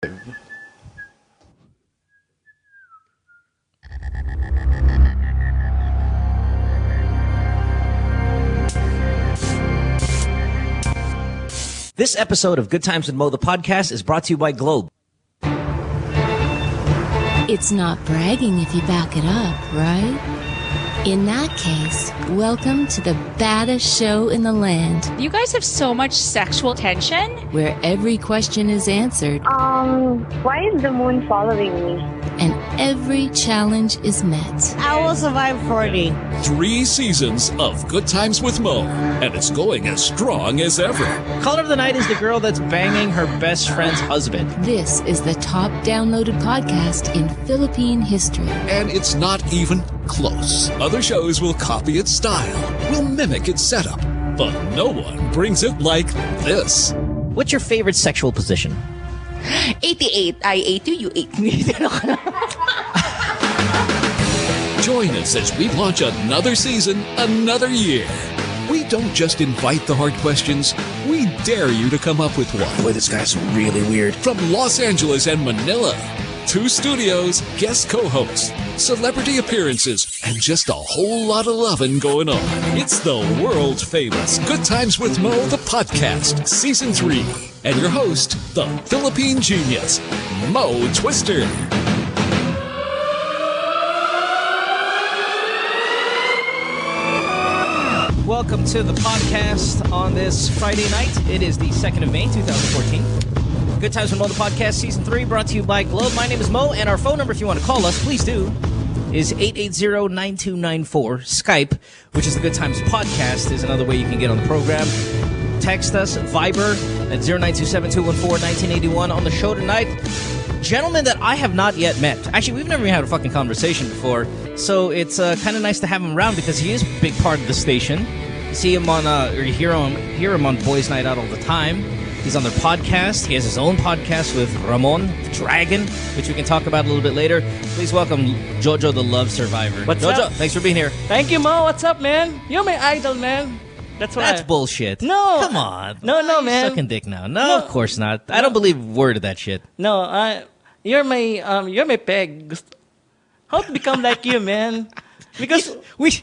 This episode of Good Times with Mo, the podcast, is brought to you by Globe. It's not bragging if you back it up, right? In that case, welcome to the baddest show in the land. You guys have so much sexual tension. Where every question is answered. Why is the moon following me? And every challenge is met. I will survive 40. 3 seasons of Good Times with Mo, and it's going as strong as ever. Caller of the Night is the girl that's banging her best friend's husband. This is the top downloaded podcast in Philippine history. And it's not even close. Other shows will copy its style, will mimic its setup, but no one brings it like this. What's your favorite sexual position? 88. I ate you, you ate me. Join us as we launch another season, another year. We don't just invite the hard questions, we dare you to come up with one. Boy, this guy's really weird. From Los Angeles and Manila, 2 studios, guest co-hosts, celebrity appearances, and just a whole lot of loving going on. It's the world-famous Good Times with Mo, the podcast, Season 3. And your host, the Philippine genius, Mo Twister. Welcome to the podcast on this Friday night. It is the 2nd of May, 2014. Good Times with Mo, the podcast, Season 3, brought to you by Globe. My name is Mo, and our phone number, if you want to call us, please do, is 880-9294. Skype, which is the Good Times podcast, is another way you can get on the program. Text us, Viber, at 0927-214-1981 on the show tonight. Gentleman that I have not yet met. Actually, we've never even had a fucking conversation before, so it's kind of nice to have him around because he is a big part of the station. You see him on, or you hear him on Boys Night Out all the time. He's on their podcast. He has his own podcast with Ramon, the Dragon, which we can talk about a little bit later. Please welcome Jojo, the Love Survivor. What's Jojo, up? thanks for being here. Thank you, Mo. What's up, man? You're my idol, man. That's bullshit. No. Come on. No, You're man. sucking dick now. No, of course not. I don't believe a word of that shit. No, you're my peg. How to become like you, man? Because we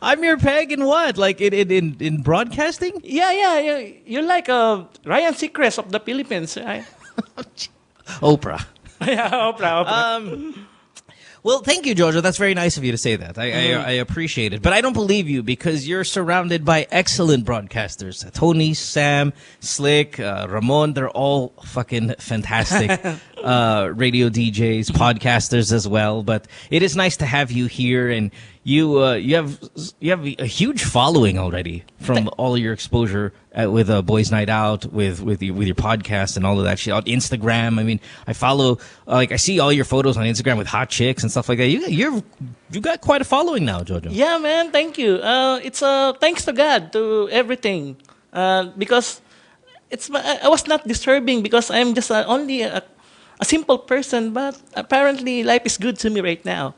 I'm your peg in what? Like in broadcasting? yeah. You're like Ryan Seacrest of the Philippines, right? Oprah. Yeah, Oprah. Well, thank you, Jojo. That's very nice of you to say that. I appreciate it. But I don't believe you because you're surrounded by excellent broadcasters. Tony, Sam, Slick, Ramon, they're all fucking fantastic radio DJs, podcasters as well. But it is nice to have you here, and you have a huge following already from all your exposure with Boys Night Out, with your podcast and all of that shit on Instagram. I mean, I follow, I see all your photos on Instagram with hot chicks and stuff like that. You got quite a following now, Jojo. Yeah, man. Thank you. It's thanks to God to everything. Because I was not disturbing because I'm just only a simple person, but apparently life is good to me right now.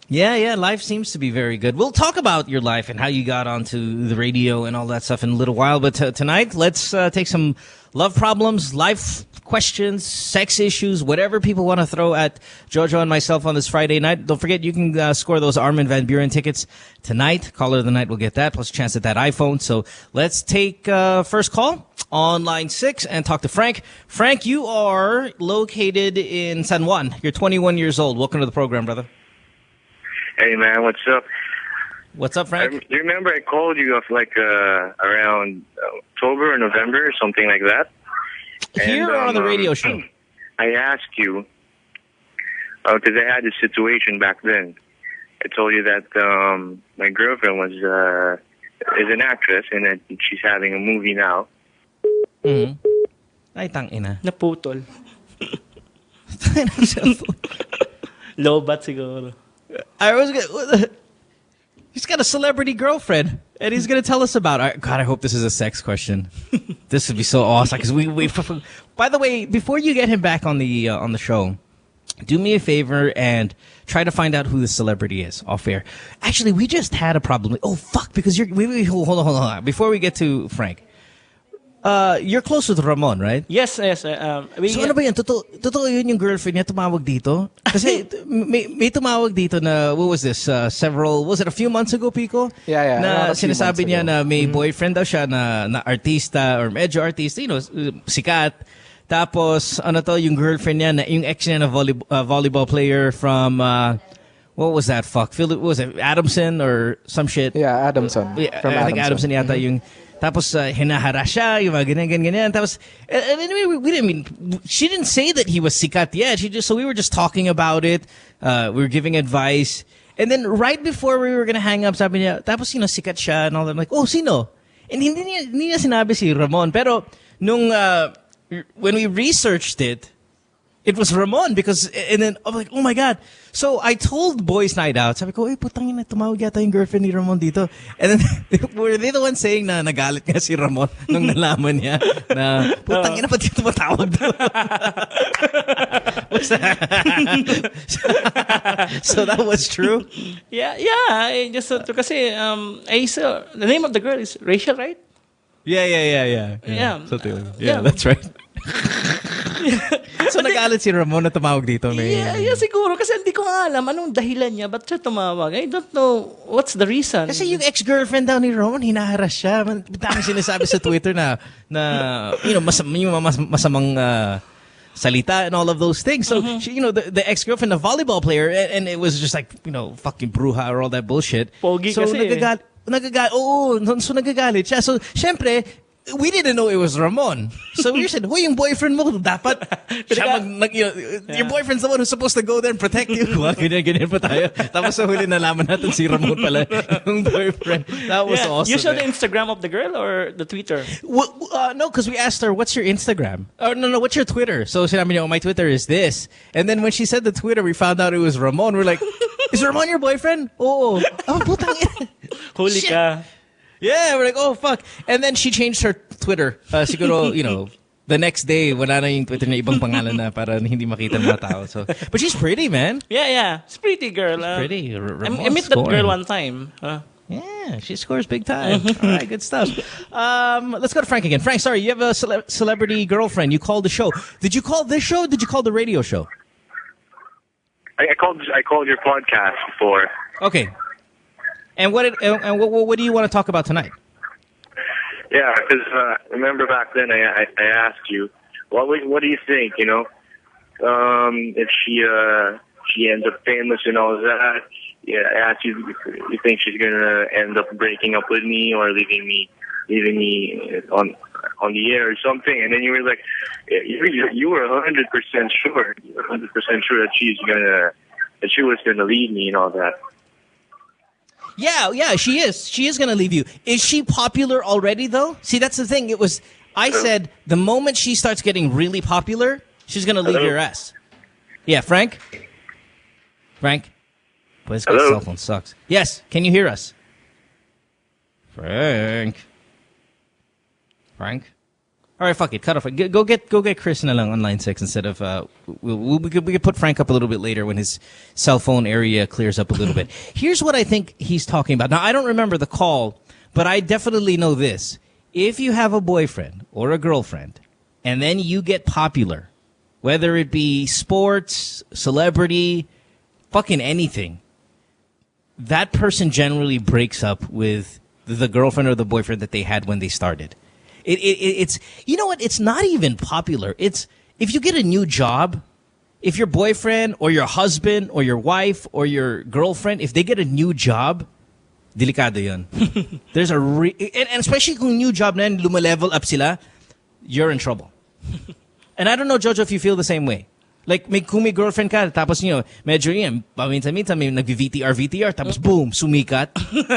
Yeah, life seems to be very good. We'll talk about your life and how you got onto the radio and all that stuff in a little while. But tonight, let's take some love problems, life questions, sex issues, whatever people want to throw at Jojo and myself on this Friday night. Don't forget, you can score those Armin van Buren tickets tonight. Caller of the night will get that, plus a chance at that iPhone. So let's take first call on line 6 and talk to Frank. Frank, you are located in San Juan. You're 21 years old. Welcome to the program, brother. Hey, man, what's up? What's up, Frank? You remember I called you off around October or November or something like that? Here or on the radio show? I asked you, because I had a situation back then. I told you that my girlfriend is an actress and that she's having a movie now. Mm-hmm. Ay, tangina. Naputol. Lobat siguro. He's got a celebrity girlfriend, and he's going to tell us about it. God, I hope this is a sex question. This would be so awesome. Because by the way, before you get him back on the show, do me a favor and try to find out who the celebrity is off air. Actually, we just had a problem. Oh, fuck, because hold on. Before we get to Frank, you're close with Ramon, right? Yes. So ano ba yun? Totoo yun yung girlfriend niya tumawag dito? Kasi may tumawag dito na, what was this? Was it a few months ago, Pico? Yeah. Na sinasabi niya na may boyfriend daw siya na artista or medyo artista, sikat. Tapos, yung girlfriend niya, yung ex niya na volleyball player from, what was that? Was it Adamson or some shit? Yeah, Adamson. I think Adamson yata yung... Tapos, hinahara siya, yung mga ganyan. Tapos, and anyway, we didn't mean... She didn't say that he was sikat yet. So we were just talking about it. We were giving advice. And then, right before we were gonna hang up, sabi niya, tapos, sikat siya and all that. I'm like, oh, sino? And hindi niya sinabi si Ramon. Pero, when we researched it, it was Ramon and then I'm like, oh my God. So I told Boys Night Out, sabi ko, putang ina, tumawag yata yung girlfriend ni Ramon dito. And then, were they the ones saying na nagalit nga si Ramon nung nalaman niya na, putang ina, pati tumatawag daw. What's that? So that was true? Yeah. I just kasi I saw the name of the girl is Rachel, right? Yeah. Yeah, that's right. So nagalit si Ramon na tumawag dito. Yeah, siguro. Kasi hindi ko nga alam anong dahilan niya. Ba't siya tumawag? I don't know what's the reason. Kasi yung ex-girlfriend daw ni Ramon, hinaharas siya. Dami sinasabi sa Twitter na masamang salita and all of those things. So, she, the ex-girlfriend, the volleyball player, and it was just like, fucking bruja or all that bullshit. Pogi so, kasi. So nagagalit siya. So, syempre, we didn't know it was Ramon. So we said, yung boyfriend mo, dapat siya your boyfriend's the one who's supposed to go there and protect you. Ganyan pa tayo. Tapos sa huli nalaman natin si Ramon pala yung boyfriend. That was awesome. You showed the Instagram of the girl or the Twitter? No, because we asked her, what's your Instagram? Or no, what's your Twitter? So sinabi niya, my Twitter is this. And then when she said the Twitter, we found out it was Ramon. We're like, is Ramon your boyfriend? Oh, putang ina. Holy ka. Yeah, we're like, oh, fuck. And then she changed her Twitter. Siguro, the next day, wala na yung Twitter na ibang pangalan na para hindi makita ng mga tao. So, but she's pretty, man. Yeah. She's pretty girl. Pretty. I met that girl one time. Yeah, she scores big time. All right, good stuff. Let's go to Frank again. Frank, sorry, you have a celebrity girlfriend. You called the show. Did you call this show or did you call the radio show? I called your podcast before. Okay. And what do you want to talk about tonight? Yeah, because remember back then I asked you, what do you think? If she ends up famous and all that. Yeah, I asked you, you think she's gonna end up breaking up with me or leaving me on the air or something? And then you were like, you were 100% sure. You were 100% sure that she was gonna leave me and all that. Yeah, she is. She is going to leave you. Is she popular already, though? See, that's the thing. I said the moment she starts getting really popular, she's going to leave your ass. Yeah, Frank? Frank? Boy, this guy's cell phone sucks. Yes, can you hear us? Frank? All right, fuck it. Cut off. Go get Chris na lang on line 6 instead of we could put Frank up a little bit later when his cell phone area clears up a little bit. Here's what I think he's talking about. Now, I don't remember the call, but I definitely know this. If you have a boyfriend or a girlfriend and then you get popular, whether it be sports, celebrity, fucking anything, that person generally breaks up with the girlfriend or the boyfriend that they had when they started. It's you know what? It's not even popular. It's if you get a new job, if your boyfriend or your husband or your wife or your girlfriend, if they get a new job, delikado yun. There's and especially kung new job na lumalevel up sila, you're in trouble. And I don't know, Jojo, if you feel the same way. Like, kung may girlfriend ka, tapos medyo yan, paminsan-minsan may nag-VTR, tapos boom, sumikat,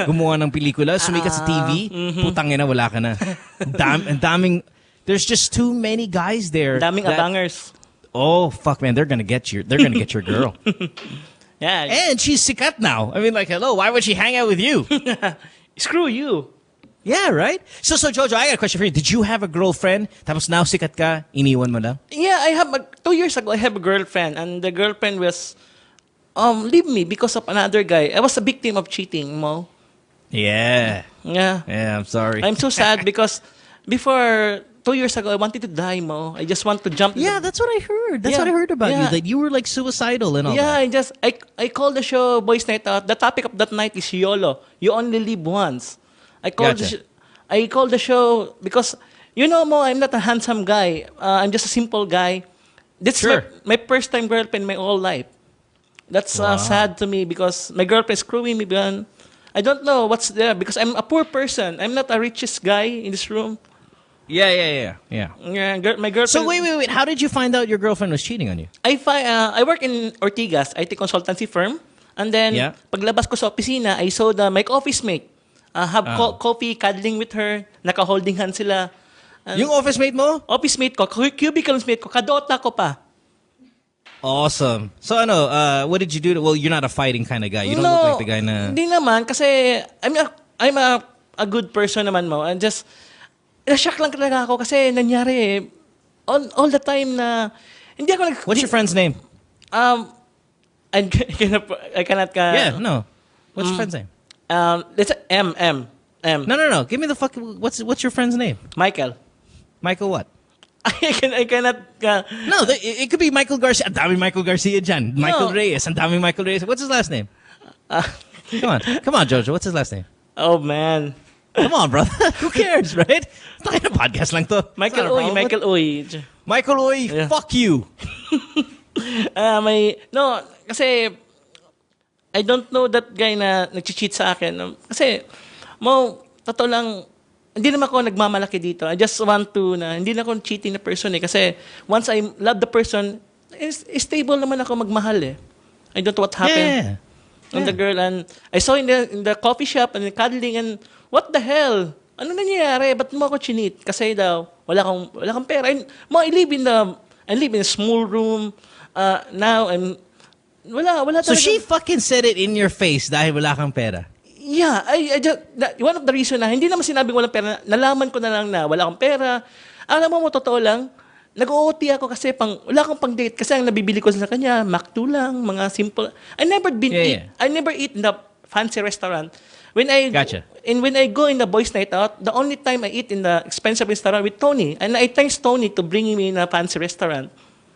gumawa ng pelikula, sumikat sa TV, putang ina, wala ka na. There's just too many guys there. Daming abangers. Oh, fuck, man, they're gonna get your girl. Yeah. And she's sikat now. I mean, like, hello, why would she hang out with you? Screw you. Yeah, right? So Jojo, I got a question for you. Did you have a girlfriend, tapos now sikat ka, iniwan mo lang? Yeah, I have 2 years ago, I have a girlfriend, and the girlfriend was, leave me because of another guy. I was a victim of cheating, Mo. Yeah. Yeah. Yeah, I'm sorry. I'm so sad because before 2 years ago, I wanted to die, Mo. I just want to jump. Yeah, that's what I heard. That's what I heard about you. That you were like suicidal and all that. I called the show Boys Night Out. The topic of that night is YOLO. You only live once. I called the show because, you know, Mo, I'm not a handsome guy. I'm just a simple guy. This is my first time girlfriend my whole life. That's sad to me because my girlfriend is screwing me. I don't know what's there because I'm a poor person. I'm not a richest guy in this room. Yeah. My girlfriend. So wait. How did you find out your girlfriend was cheating on you? I work in Ortigas, IT consultancy firm. And then, paglabas ko sa opisina, I saw my office mate have coffee, cuddling with her, naka-holding hands sila. Yung office mate mo? Office mate ko, cubicle mate ko, kadota ko pa. Awesome. So what did you do? Well, you're not a fighting kind of guy. You don't look like the guy na... Hindi naman, kasi I'm a good person naman, Mo. And just, na-shock lang talaga ako kasi nangyari all the time na hindi ako What's your friend's name? I cannot. Yeah, no. What's your friend's name? It's M. No. Give me the fuck. What's your friend's name? Michael. Michael what? I cannot. No, it could be Michael Garcia. Ang dami Michael Garcia dyan. Michael Reyes. Ang dami Michael Reyes. What's his last name? Come on, Jojo. What's his last name? Oh man. Come on, brother. Who cares, right? It's not a podcast lang to. Michael Uy. Michael Uy, fuck you. Kasi I don't know that guy na nag-cheat sa akin. Kasi, totoo lang, hindi naman ako nagmamalaki dito. I just want to, hindi na ako cheating na person eh. Kasi once I love the person, stable naman ako magmahal eh. I don't know what happened. And the girl, and I saw in the coffee shop and cuddling and what the hell? Ano nangyayari? Ba't mo ako chinit? Kasi daw, wala kang pera. I live in a small room. Now wala talaga. So she fucking said it in your face dahil wala kang pera. Yeah, one of the reason na hindi naman sinabing walang pera, nalaman ko na lang na wala akong pera. Alam mo, totoo lang, nag-OT ako kasi wala akong pang-date kasi ang nabibili ko sa kanya, McDo lang, mga simple. I never eat in the fancy restaurant. When I go in the boys' night out, the only time I eat in the expensive restaurant with Tony, and I thanks Tony to bringing me in a fancy restaurant.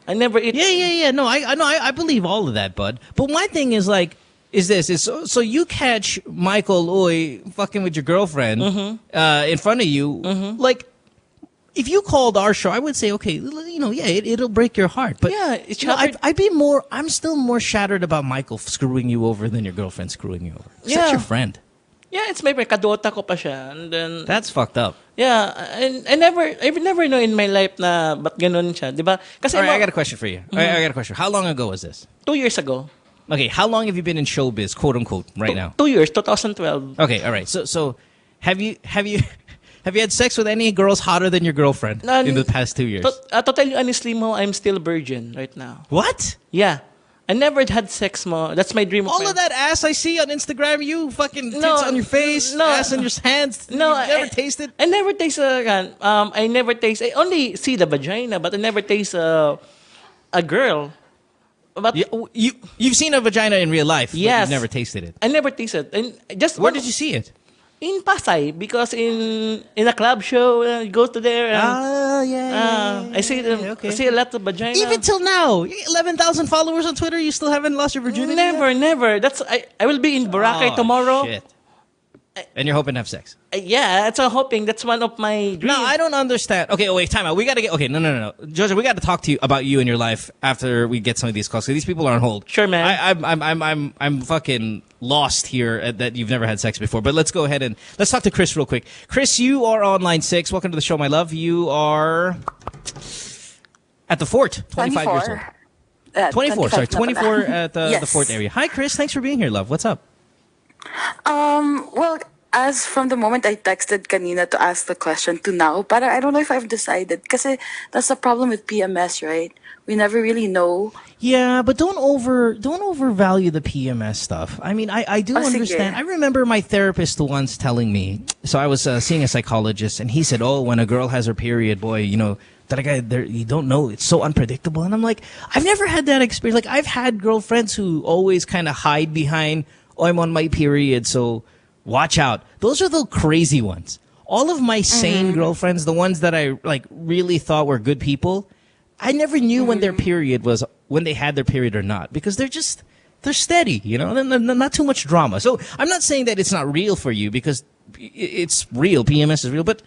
I never eat. Yeah. No, I believe all of that, bud. But my thing is so you catch Michael Uy fucking with your girlfriend in front of you, like. If you called our show, I would say, okay, it'll break your heart. But it's I'm still more shattered about Michael screwing you over than your girlfriend screwing you over. That's your friend. Yeah, it's my friend. Kadota ko pa siya. And then, that's fucked up. Yeah, and I never know in my life na ba't ganun siya, di ba? Kasi all right, I got a question for you. I got a question. How long ago was this? 2 years ago. Okay, how long have you been in showbiz, quote unquote, right now? 2 years, 2012. Okay, all right. So have you had sex with any girls hotter than your girlfriend in the past 2 years? To tell you honestly, Mo, I'm still virgin right now. What? Yeah. I never had sex, Mo. That's my dream. All of that ass I see on Instagram, you fucking tits on your face, ass on your hands. No, you never tasted? I never taste I only see the vagina, but I never taste a girl. But you've seen a vagina in real life, but you've never tasted it. I never tasted. And where did you see it? In Pasay, because in a club show, you go to there. I see them. Okay. I see a lot of vagina. Even till now, 11,000 followers on Twitter, you still haven't lost your virginity? Never. I will be in Boracay tomorrow. Shit. And you're hoping to have sex? Yeah, that's what I'm hoping. That's one of my dreams. No, I don't understand. Okay, wait, time out. We got to get... Okay, no. Jojo, we got to talk to you about you and your life after we get some of these calls. Because these people are on hold. Sure, man. I'm fucking lost here that you've never had sex before. But let's go ahead and... Let's talk to Chris real quick. Chris, you are on line 6. Welcome to the show, my love. You are... At the Fort. 25 years old. 24, sorry. 24 at the Fort area. Hi, Chris. Thanks for being here, love. What's up? Well, as from the moment I texted kanina to ask the question to now, but I don't know if I've decided. Kasi that's the problem with PMS, right? We never really know. Yeah, but don't overvalue the PMS stuff. I mean, I do understand. Sige. I remember my therapist once telling me. So I was seeing a psychologist, and he said, "Oh, when a girl has her period, boy, you don't know. It's so unpredictable." And I'm like, I've never had that experience. Like, I've had girlfriends who always kind of hide behind, "Oh, I'm on my period, so watch out." Those are the crazy ones. all of my sane girlfriends, the ones that I like really thought were good people, I never knew when their period was, when they had their period or not, because they're steady, you know, not too much drama. So I'm not saying that it's not real for you, because it's real. PMS is real, but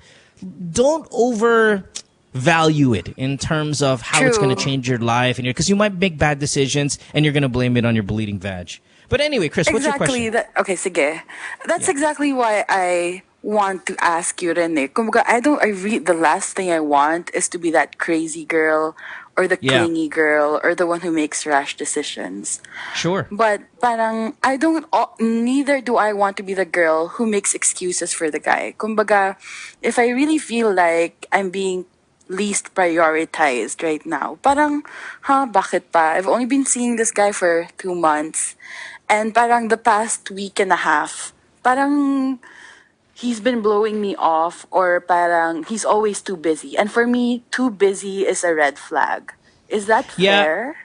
don't overvalue it in terms of how it's going to change your life, and because you might make bad decisions and you're going to blame it on your bleeding vag. But anyway, Chris, what's your question? Okay, sige. That's exactly why I want to ask you, Rene. Kumbaga, the last thing I want is to be that crazy girl or the clingy girl or the one who makes rash decisions. Sure. But parang neither do I want to be the girl who makes excuses for the guy. Kumbaga, if I really feel like I'm being least prioritized right now, parang, bakit pa? I've only been seeing this guy for 2 months. And parang the past week and a half, parang he's been blowing me off, or parang he's always too busy. And for me, too busy is a red flag. Is that fair?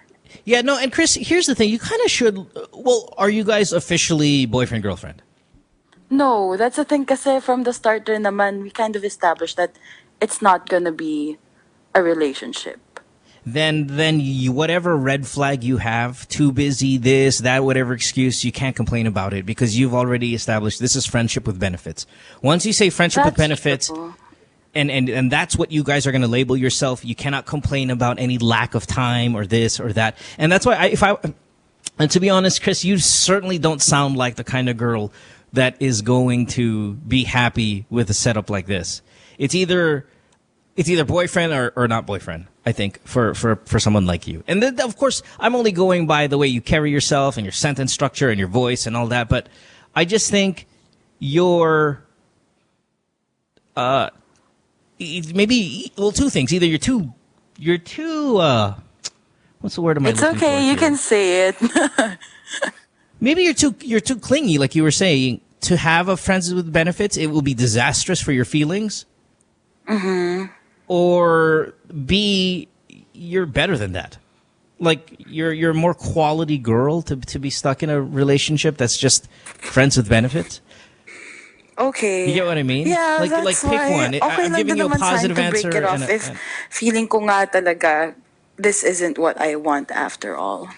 Yeah, no, and Chris, here's the thing. You kind of should... Well, are you guys officially boyfriend-girlfriend? No, that's the thing, kasi from the start rin naman, we kind of established that it's not gonna be a relationship. Then whatever red flag you have, too busy, this, that, whatever excuse, you can't complain about it, because you've already established this is friendship with benefits. Once you say friendship with benefits, and that's what you guys are going to label yourself, you cannot complain about any lack of time or this or that. And that's why and to be honest, Chris, you certainly don't sound like the kind of girl that is going to be happy with a setup like this. It's either boyfriend or not boyfriend, I think, for someone like you. And then, of course, I'm only going by the way you carry yourself and your sentence structure and your voice and all that. But I just think you're maybe, well, two things. Either you're too what's the word am I looking for? It's okay, you can say it. Maybe you're too clingy, like you were saying. To have a friends with benefits, it will be disastrous for your feelings. Or B, you're better than that. Like you're a more quality girl to be stuck in a relationship that's just friends with benefits. Okay. You get what I mean? Yeah, like that's pick why. one. I'm giving you a positive answer. Break it off if feeling ko nga talaga, this isn't what I want after all.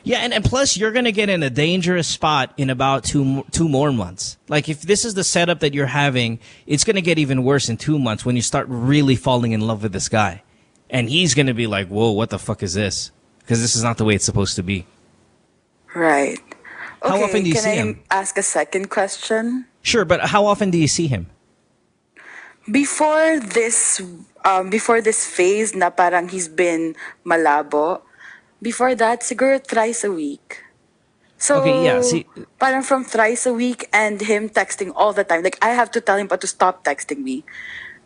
Yeah, and plus you're going to get in a dangerous spot in about two more months. Like if this is the setup that you're having, it's going to get even worse in 2 months when you start really falling in love with this guy. And he's going to be like, whoa, what the fuck is this? Because this is not the way it's supposed to be. Right. Okay, how often do you see him? Can I ask a second question? Sure, but how often do you see him? Before this phase na parang he's been malabo, before that, siguro thrice a week. So, okay, yeah, see, parang from thrice a week and him texting all the time. Like, I have to tell him to stop texting me.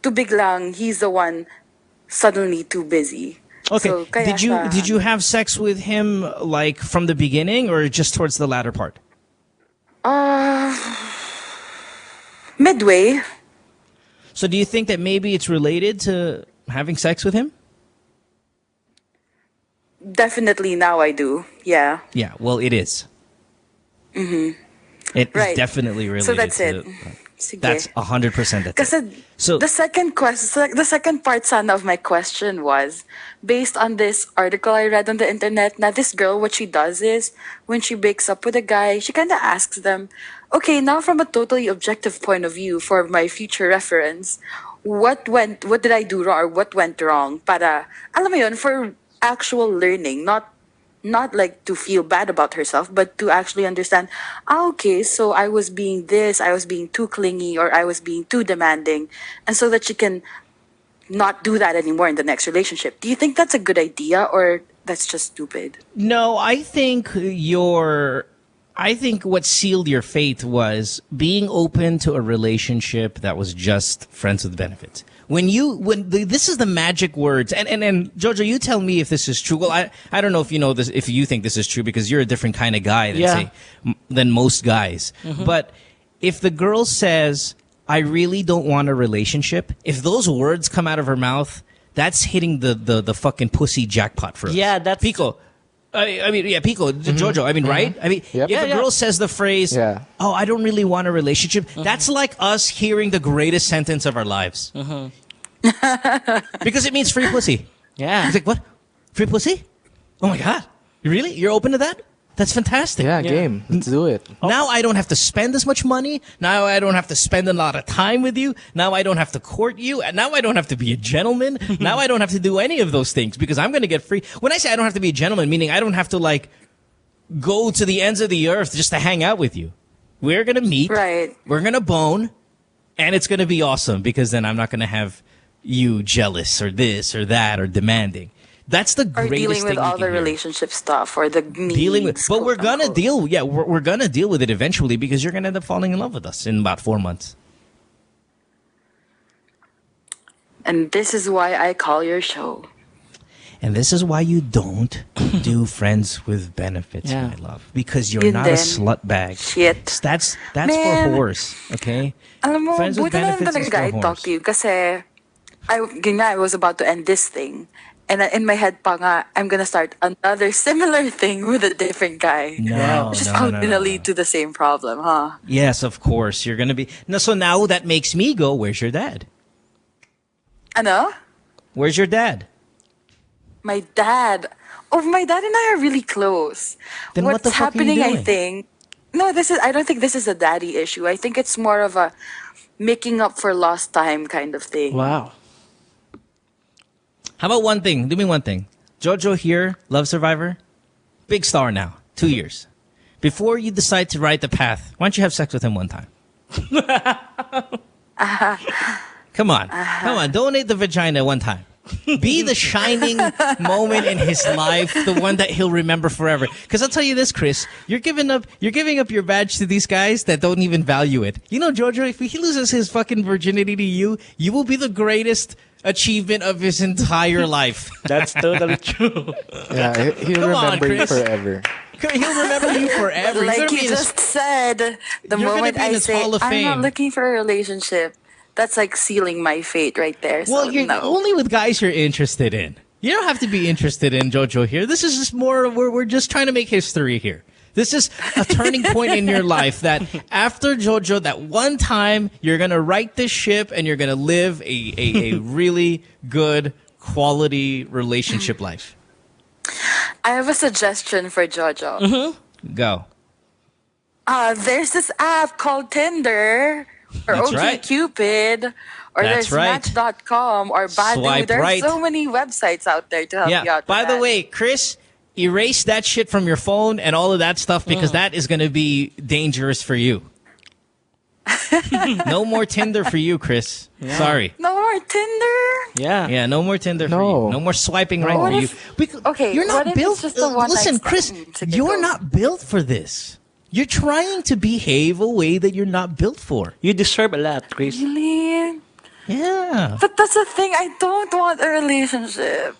To biglang, he's the one suddenly too busy. Okay, so, did you have sex with him, like, from the beginning or just towards the latter part? Midway. So do you think that maybe it's related to having sex with him? Definitely now I do. Yeah. Yeah, well, it is. It is definitely related. So that's to, it. Sige. That's 100% it. So the second part sana of my question was based on this article I read on the internet. Now this girl, what she does is when she breaks up with a guy, she kind of asks them, okay, now from a totally objective point of view for my future reference, what did I do wrong or what went wrong? Para, alam mo yun, for actual learning, not like to feel bad about herself, but to actually understand, okay, so I was being this, I was being too clingy, or I was being too demanding, and so that she can not do that anymore in the next relationship. Do you think that's a good idea, or that's just stupid? No, I think what sealed your fate was being open to a relationship that was just friends with benefits. This is the magic words, and Jojo, you tell me if this is true. Well, I don't know if you know this, if you think this is true, because you're a different kind of guy than most guys. But if the girl says, I really don't want a relationship, if those words come out of her mouth, that's hitting the fucking pussy jackpot for us. Yeah, that's Pico. I mean, yeah, Pico, Jojo. I mean, right? I mean, Yep. if a girl says the phrase, "Oh, I don't really want a relationship," that's like us hearing the greatest sentence of our lives. Because it means free pussy. Yeah. It's like, what? Free pussy? Oh my god! Really? You're open to that? That's fantastic. Yeah, game. Let's do it. Now I don't have to spend as much money. Now I don't have to spend a lot of time with you. Now I don't have to court you. And now I don't have to be a gentleman. Now I don't have to do any of those things because I'm going to get free. When I say I don't have to be a gentleman, meaning I don't have to like go to the ends of the earth just to hang out with you. We're going to meet. Right. We're going to bone. And it's going to be awesome because then I'm not going to have you jealous or this or that or demanding. That's the Or greatest dealing with thing all you the can hear. relationship stuff or the needs. Dealing with, but we're gonna quote-unquote. deal. Yeah, we're gonna deal with it eventually because you're gonna end up falling in love with us in about 4 months. And this is why I call your show. And this is why you don't do friends with benefits, my love, because you're not a slut bag. Shit. That's Man. for whores, okay? Alam mo, Friends with buti na lang benefits is talaga I for talk whores. to you kasi I was about to end this thing. And in my head pa nga, I'm gonna start another similar thing with a different guy. No, Which is no, all no, gonna no. lead to the same problem, huh? Yes, of course. You're gonna be. No, so now that makes me go, where's your dad? Ano? Where's your dad? My dad. Oh, my dad and I are really close. Then what the What's fuck are you happening, I doing? think. No, I don't think this is a daddy issue. I think it's more of a making up for lost time kind of thing. Wow. How about one thing? Do me one thing. Jojo here, Love Survivor, big star now, 2 years. Before you decide to ride the path, why don't you have sex with him one time? Come on. Come on. Donate the vagina one time. Be the shining moment in his life, the one that he'll remember forever. Because I'll tell you this, Chris, you're giving up your badge to these guys that don't even value it. You know, Jojo, if he loses his fucking virginity to you, you will be the greatest achievement of his entire life. That's totally true. Yeah, he'll Come on, remember you Chris. forever. He'll remember you forever. You're Like gonna be you in his- just said, the You're gonna moment be in I his say, Hall of I'm not Fame. looking for a relationship, that's like sealing my fate right there. Well, So, you're no. only with guys you're interested in. You don't have to be interested in Jojo here. This is just more, we're just trying to make history here. This is a turning point in your life that after Jojo, that one time, you're going to right this ship and you're going to live a really good quality relationship life. I have a suggestion for Jojo. Go. There's this app called Tinder or That's right. OkCupid or That's there's right. Match.com or Badu. Swipe There's right. so many websites out there to help you Yeah. out. By with the that. way, Chris, erase that shit from your phone and all of that stuff because that is going to be dangerous for you. No more Tinder for you, Chris. Sorry. No more Tinder? Yeah. Yeah, no more Tinder for No. you. No more swiping right What for you. if- Because you're not what if built. it's just a one-night Listen, Chris, stand to get you're going? not built for this. You're trying to behave a way that you're not built for. You deserve a lot, Chris. Really? Yeah. But that's the thing. I don't want a relationship.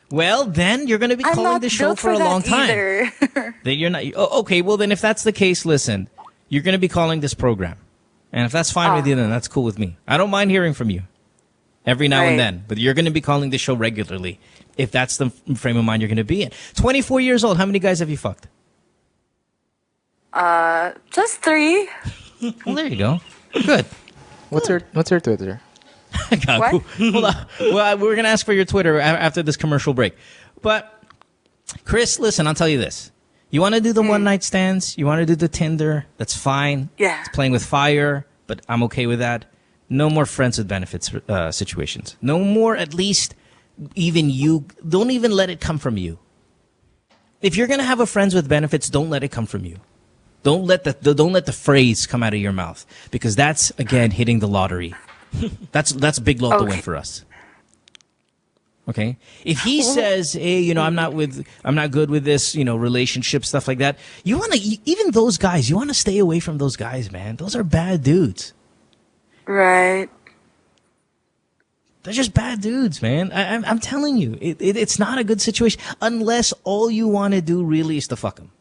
Well, then you're going to be I'm calling not the show built for a that long time. either. Then you're not. Oh, okay. Well, then if that's the case, listen, you're going to be calling this program, and if that's fine with you, then that's cool with me. I don't mind hearing from you every now and Right. then, but you're going to be calling the show regularly if that's the frame of mind you're going to be in. 24 years old. How many guys have you fucked? Just 3. Well, there you go. Good. What's your Twitter? What? Hold on. Well, we're going to ask for your Twitter after this commercial break. But, Chris, listen, I'll tell you this. You want to do the one-night stands? You want to do the Tinder? That's fine. Yeah. It's playing with fire, but I'm okay with that. No more friends with benefits situations. No more, at least, even you. Don't even let it come from you. If you're going to have a friends with benefits, don't let it come from you. Don't let the phrase come out of your mouth because that's, again, hitting the lottery. That's big lotto win for us. Okay? If he says, "Hey, I'm not good with this, relationship stuff like that." You want to even those guys, you want to stay away from those guys, man. Those are bad dudes. Right. They're just bad dudes, man. I'm telling you, it's not a good situation unless all you want to do really is to fuck them.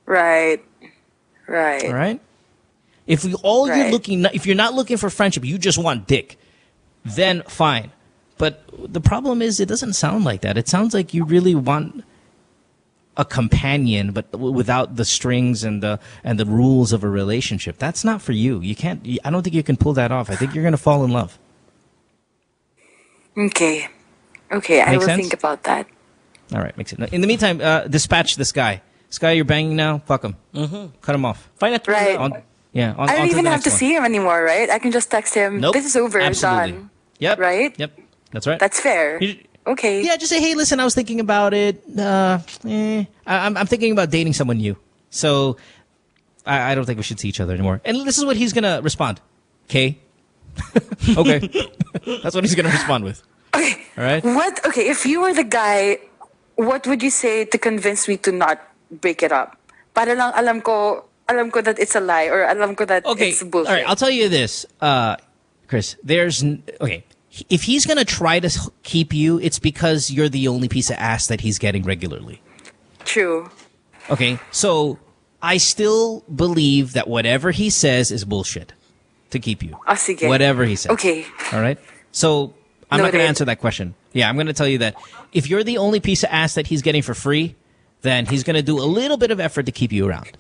Right. Right. All right? If you're Right. if you're not looking for friendship, you just want dick, then fine. But the problem is, it doesn't sound like that. It sounds like you really want a companion, but without the strings and the rules of a relationship. That's not for you. You can't. I don't think you can pull that off. I think you're gonna fall in love. Okay. Okay, I Make will sense? think about that. All right, makes it. In the meantime, dispatch this guy. This guy you're banging now. Fuck him. Cut him off. Find a Right. On, yeah. On, I don't on even the have next to one. see him anymore, right? I can just text him. Nope. This is over. Absolutely. Done. Yep. Right? Yep. That's right. That's fair. Okay. Yeah, just say, hey, listen, I was thinking about it. I'm thinking about dating someone new. So I don't think we should see each other anymore. And this is what he's going to respond. Okay? Okay. That's what he's going to respond with. Okay. All right? What? Okay, if you were the guy, what would you say to convince me to not break it up? Para lang alam ko that it's a lie, or alam ko that it's bullshit. All right, I'll tell you this, Chris. Okay. If he's going to try to keep you, it's because you're the only piece of ass that he's getting regularly. True. Okay, so I still believe that whatever he says is bullshit to keep you. Ah, sige. Whatever he says. Okay. All right? So I'm not going to Noted. answer that question. Yeah, I'm going to tell you that if you're the only piece of ass that he's getting for free, then he's going to do a little bit of effort to keep you around.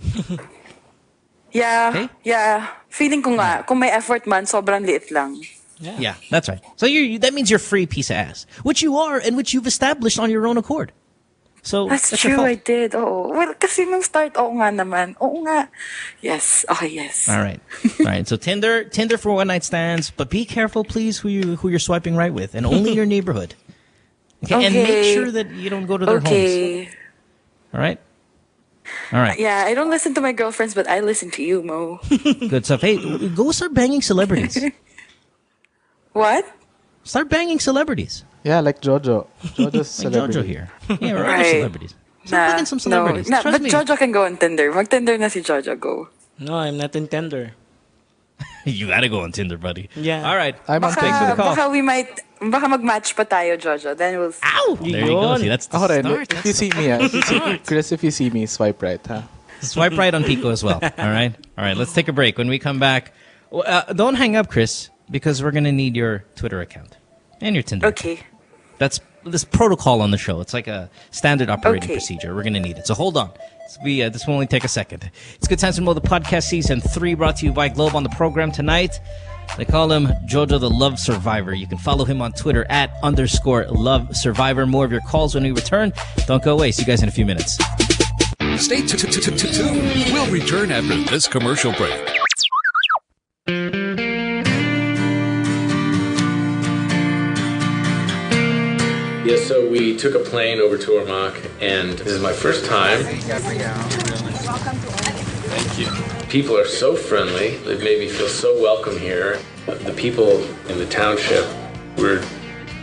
Yeah. Okay? Yeah. Feeling ko nga, kung may effort man, sobrang liit lang. Yeah, that's right. So that means you're free piece of ass, which you are and which you've established on your own accord. So That's your true, fault. I did. Oh, well, kasi nung start, oo nga naman. Oo nga. Yes. Okay, yes. All right. All right. So Tinder for one night stands, but be careful, please, who you're swiping right with, and only your neighborhood. Okay. And make Okay. sure that you don't go to their homes. Okay. All right. All right. Yeah, I don't listen to my girlfriends, but I listen to you, Mo. Good stuff. Hey, go start banging celebrities. What? Start banging celebrities. Yeah, like Jojo. Jojo's Like celebrity. Jojo here. Yeah, or other Right. celebrities. Start banging some celebrities. No, Trust but me. Jojo can go on Tinder. Mag-Tinder na si Jojo, go. No, I'm not in Tinder. You gotta go on Tinder, buddy. Yeah. All right. I'm on Thanks for the Tinder. call. Baka mag-match pa tayo, Jojo. Then we'll see. Ow! There you go. Yun. See, that's the Ako rin, start. if you see me, Chris, if you see me, swipe right, huh? Swipe right on Pico as well. All right? All right, let's take a break. When we come back, don't hang up, Chris, because we're going to need your Twitter account and your Tinder. Okay. That's this protocol on the show. It's like a standard operating Okay. procedure. We're going to need it. So hold on. This will only take a second. It's Good Times with Mo, the podcast season 3, brought to you by Globe. On the program tonight, they call him Jojo the Love Survivor. You can follow him on Twitter @_Love Survivor. More of your calls when we return. Don't go away. See you guys in a few minutes. Stay tuned. We'll return after this commercial break. Yeah, so we took a plane over to Ormoc, and this is my first time. Thank you. People are so friendly. They've made me feel so welcome here. The people in the township were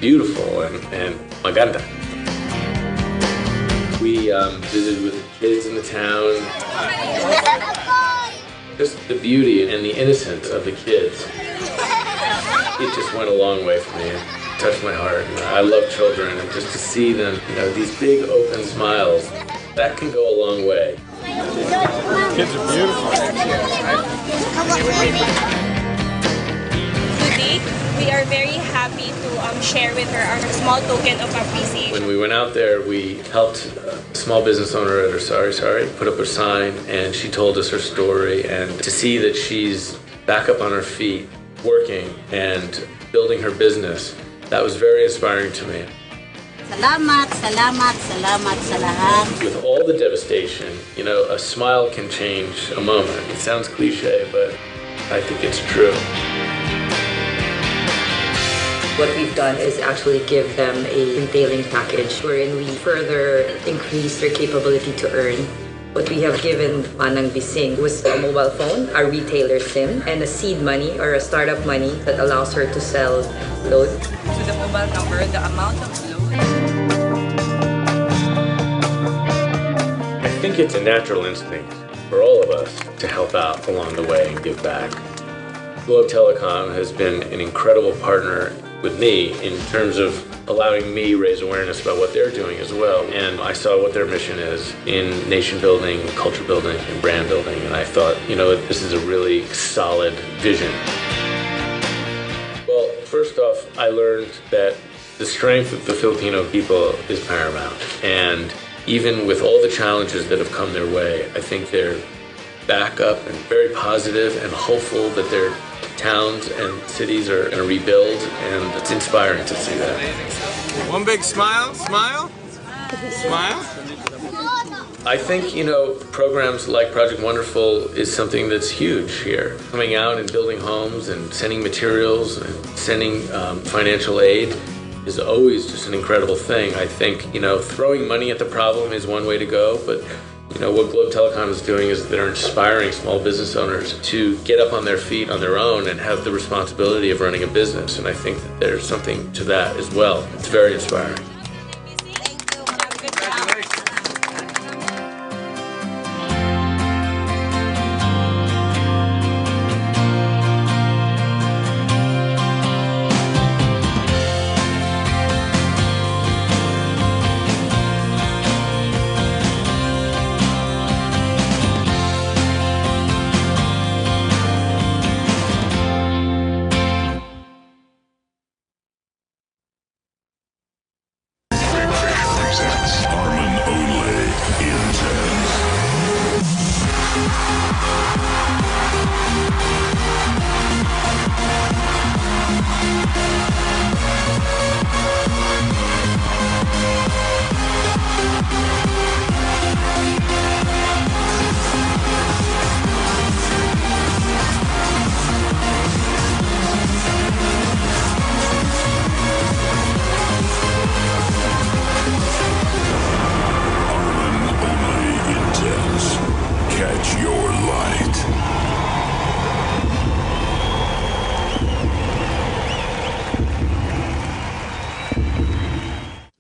beautiful and maganda. We visited with the kids in the town. Just the beauty and the innocence of the kids. It just went a long way for me. It touched my heart. I love children, and just to see them, these big open smiles, that can go a long way. Kids are beautiful. Today, we are very happy to share with her our small token of appreciation. When we went out there, we helped a small business owner at her sorry, put up her sign, and she told us her story. And to see that she's back up on her feet, working and building her business, that was very inspiring to me. Salamat sa lahat. With all the devastation, a smile can change a moment. It sounds cliche, but I think it's true. What we've done is actually give them a retailing package wherein we further increase their capability to earn. What we have given Manang Bising was a mobile phone, a retailer SIM, and a seed money or a startup money that allows her to sell load. To the mobile number, the amount of load. I think it's a natural instinct for all of us to help out along the way and give back. Globe Telecom has been an incredible partner with me in terms of allowing me raise awareness about what they're doing as well. And I saw what their mission is in nation building, culture building, and brand building. And I thought, this is a really solid vision. Well, first off, I learned that the strength of the Filipino people is paramount. And even with all the challenges that have come their way, I think they're back up and very positive and hopeful that their towns and cities are going to rebuild, and it's inspiring to see that. One big smile, smile, smile. I think, programs like Project Wonderful is something that's huge here. Coming out and building homes and sending materials and sending financial aid is always just an incredible thing. I think, throwing money at the problem is one way to go, but what Globe Telecom is doing is they're inspiring small business owners to get up on their feet on their own and have the responsibility of running a business. And I think that there's something to that as well. It's very inspiring.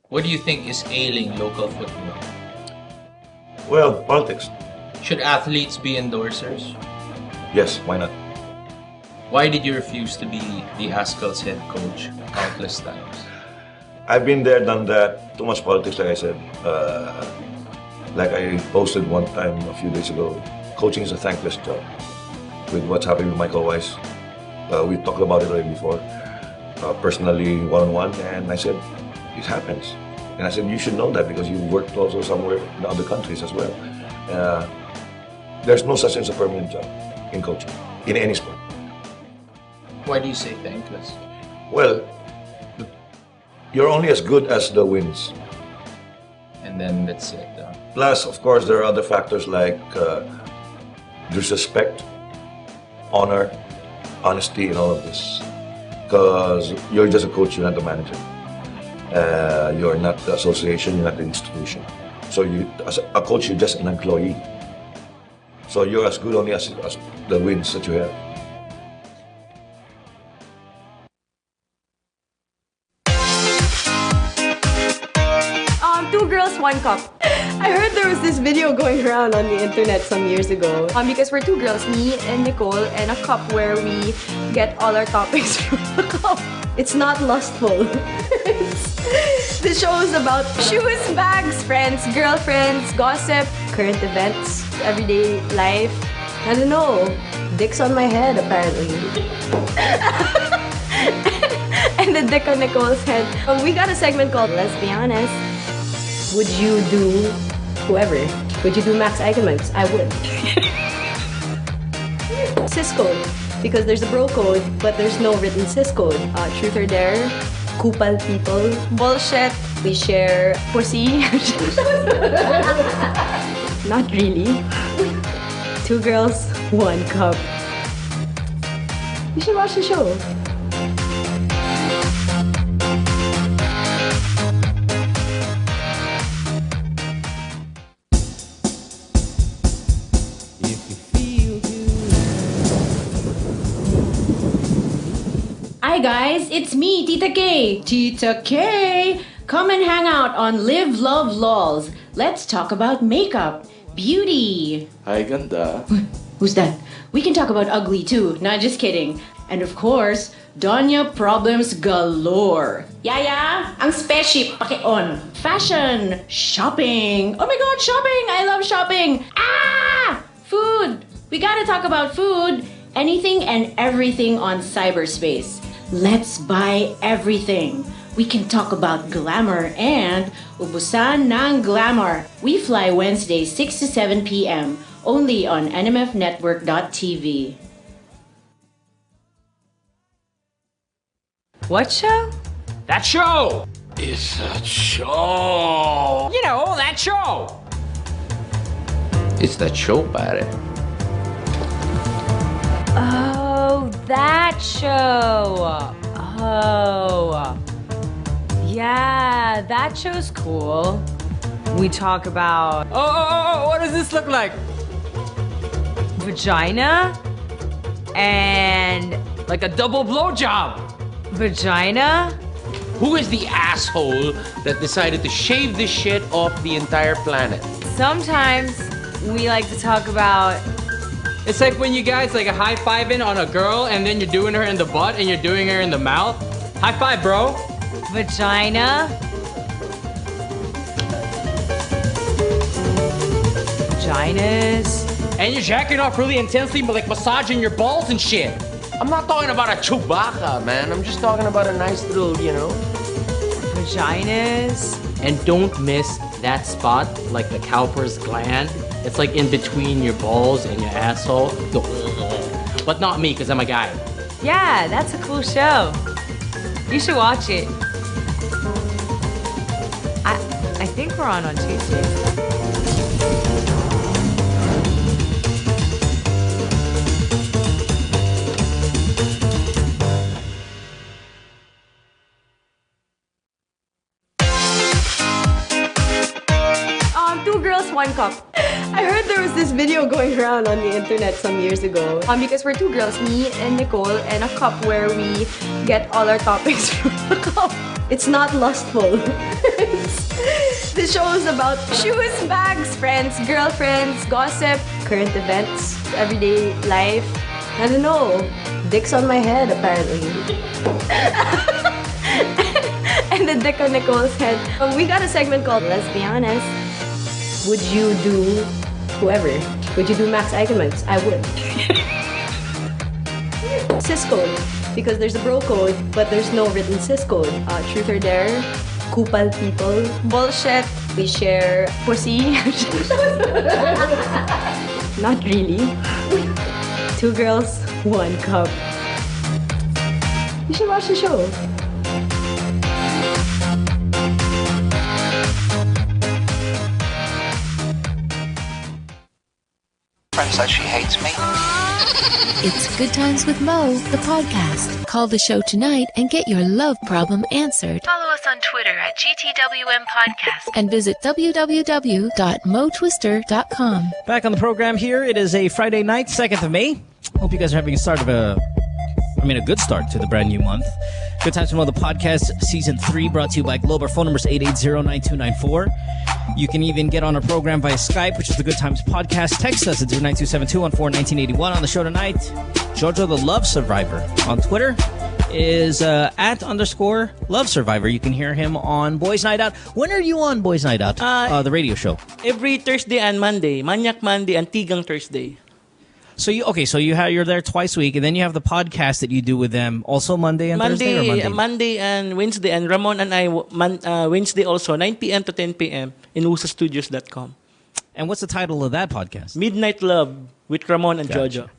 What do you think is ailing local football? Well, politics. Should athletes be endorsers? Yes, why not? Why did you refuse to be the Haskell's head coach countless times? I've been there, done that. Too much politics, like I said. Like I posted one time a few days ago, coaching is a thankless job. With what's happening with Michael Weiss, we talked about it already before, personally, one-on-one, and I said, it happens. And I said, you should know that because you've worked also somewhere in other countries as well. There's no such thing as a permanent job in coaching, in any sport. Why do you say thankless? Well, you're only as good as the wins. And then that's it. Plus, of course, there are other factors like disrespect, honor, honesty, and all of this. Because you're just a coach, you're not the manager. You're not the association, you're not the institution. So you, as a coach, you're just an employee. So you're as good only as the wins that you have. Two girls, one cup. I heard there was this video going around on the internet some years ago. Because we're two girls, me and Nicole, and a cup where we get all our topics from the cup. It's not lustful. The show is about shoes, bags, friends, girlfriends, gossip, current events, everyday life. I don't know. Dick's on my head, apparently. And the dick on Nicole's head. We got a segment called Let's Be Honest. Would you do whoever? Would you do Max Eigenmans? I would. Cis code. Because there's a bro code, but there's no written cis code. Truth or dare. Kupal people. Bullshit. We share pussy. Not really. Two girls, one cup. You should watch the show. Hi guys, it's me, Tita K. Tita K! Come and hang out on Live, Love, Lols. Let's talk about makeup, beauty. Hi, ganda. Who's that? We can talk about ugly too, not just kidding. And of course, Donya problems galore. Yaya, ang spaceship paki-on. Fashion, shopping. Oh my god, shopping! I love shopping. Ah! Food. We gotta talk about food. Anything and everything on cyberspace. Let's buy everything. We can talk about glamour and ubusan ng glamour. We fly Wednesdays 6 to 7 p.m. only on nmfnetwork.tv. What show? That show! It's a show! You know, that show! It's that show, pare. Oh, that show. Oh. Yeah, that show's cool. We talk about... Oh, what does this look like? Vagina and... Like a double blowjob. Vagina? Who is the asshole that decided to shave this shit off the entire planet? Sometimes we like to talk about... It's like when you guys like a high-fiving on a girl and then you're doing her in the butt and you're doing her in the mouth. High five, bro. Vagina. Vaginas. And you're jacking off really intensely, but like massaging your balls and shit. I'm not talking about a Chewbacca, man. I'm just talking about a nice little, Vaginas. And don't miss that spot, like the cowper's gland. It's like in between your balls and your asshole. But not me, because I'm a guy. Yeah, that's a cool show. You should watch it. I think we're on Tuesday. Two girls, one cup. I heard there was this video going around on the internet some years ago. Because we're two girls, me and Nicole, and a cup where we get all our topics from the cup. It's not lustful. The show is about shoes, bags, friends, girlfriends, gossip, current events, everyday life. I don't know. Dick's on my head, apparently. And the dick on Nicole's head. We got a segment called Let's Be Honest. Would you do whoever? Would you do Max Eichemann's? I would. Cis code, because there's a bro code, but there's no written cis code. Truth or dare, kupal people, bullshit. We share pussy. Not really. Two girls, one cup. You should watch the show. Friend says she hates me. It's Good Times with Mo, the podcast. Call the show tonight and get your love problem answered. Follow us on Twitter at GTWM Podcast. And visit www.motwister.com. Back on the program here. It is a Friday night, 2nd of May. Hope you guys are having a good start to the brand new month. Good Times with Mo, the podcast, Season 3, brought to you by Globe. Our phone number is 880-9294. You can even get on our program via Skype, which is the Good Times Podcast. Text us at 09272141981. On the show tonight, Jojo the Love Survivor. On Twitter is @_Love Survivor. You can hear him on Boys Night Out. When are you on Boys Night Out? The radio show. Every Thursday and Monday. Manyak Monday and Tigang Thursday. So you're there twice a week, and then you have the podcast that you do with them also Monday and Thursday, or Monday? Monday and Wednesday, and Ramon and I Wednesday also, 9 p.m. to 10 p.m. in usastudios.com. And what's the title of that podcast? Midnight Love with Ramon and Jojo.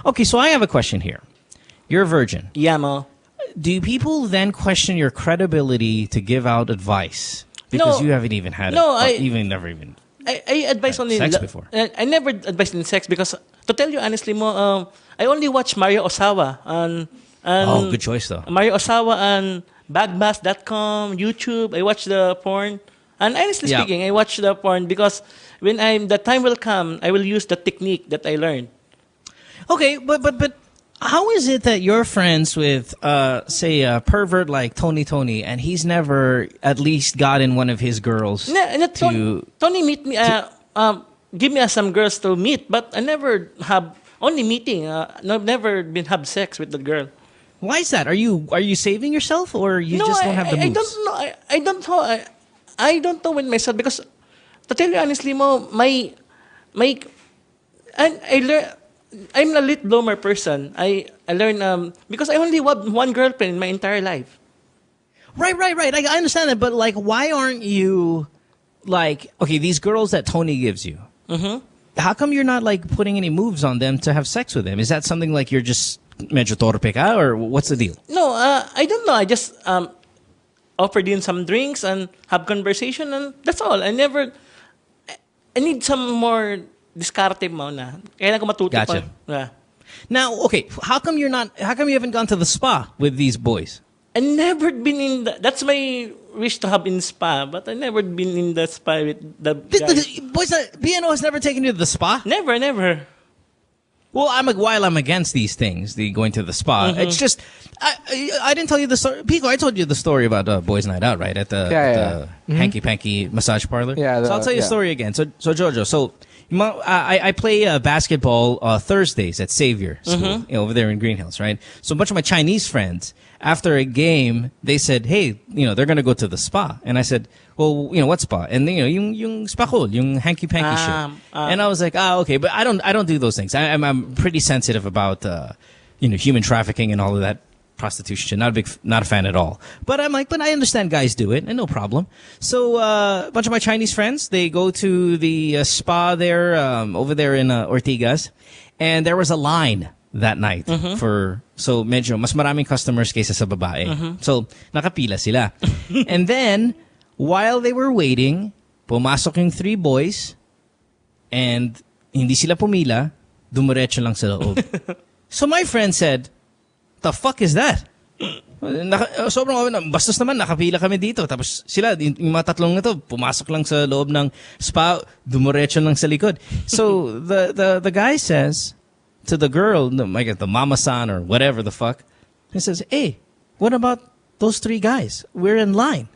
Okay, so I have a question here. You're a virgin. Yeah, Mo. Do people then question your credibility to give out advice? Because you haven't even had I advise only sex before. I never advised in sex because, to tell you honestly, Mo, I only watch Mario Osawa and good choice though. Mario Osawa and bagmass.com, YouTube. I watch the porn, and honestly speaking, I watch the porn because when the time will come, I will use the technique that I learned. Okay, but how is it that you're friends with, say, a pervert like Tony, and he's never at least gotten one of his girls Tony meet me, give me some girls to meet, but I never have only meeting. I've never been have sex with the girl. Why is that? Are you saving yourself, or you just don't have the moves? I don't know. I don't know. I don't know when myself, because to tell you honestly, Mo, I'm a late bloomer person. I learn because I only had one girlfriend in my entire life. Right. I understand that, but like, why aren't you like, okay, these girls that Tony gives you? Mm-hmm. How come you're not like putting any moves on them to have sex with them? Is that something like you're just medyo torpe ka, or what's the deal? No, I don't know. I just offered in some drinks and have conversation, and that's all. I need some more discarte muna. Kailan ko matuto Gotcha. pa. Yeah. Now, okay, how come you haven't gone to the spa with these boys? I never been in that's my wish to have in spa, but I never been in the spa with the guys. Boys, BNO has never taken you to the spa? Never. Well, while I'm against these things, the going to the spa, it's just I didn't tell you the story. Pico, I told you the story about Boys Night Out, right? At the Hanky Panky massage parlor. Yeah. So I'll tell you a story again. So Jojo, I play basketball Thursdays at Xavier School, over there in Green Hills, right? So a bunch of my Chinese friends, after a game, they said, hey, they're going to go to the spa. And I said, well, what spa? And yung spa hole, yung hanky panky shit. And I was like, okay, but I don't do those things. I'm pretty sensitive about human trafficking and all of that prostitution. Not a fan at all. But I'm like, but I understand guys do it, and no problem. So a bunch of my Chinese friends, they go to the spa there, over there in Ortigas, and there was a line that night so medyo mas maraming customers kaysa sa babae. So nakapila sila. And then while they were waiting, pumasok yung 3 boys, and hindi sila pumila, dumiretso lang sa loob. So my friend said, the fuck is that? Sobrang bastos naman, nakapila kami dito. Tapos sila, yung mga tatlong na to, pumasok lang sa loob ng spa, dumiretso lang sa likod. So the guy says to the girl, the mama-san or whatever the fuck, he says, hey, what about those 3 guys? We're in line.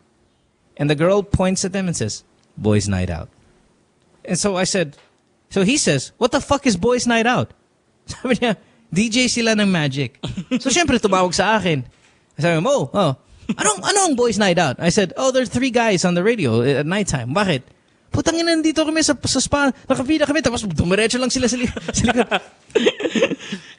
And the girl points at them and says, boys night out. And so he says, what the fuck is boys night out? Sabi niya, DJ sila ng Magic. So syempre tumawag sa akin. Sabi mo, anong boys night out? I said, there's 3 guys on the radio at nighttime. Bakit? Putang ina, nandito kami sa spa, nakapila kami, tapos dumiretso lang sila sa likod.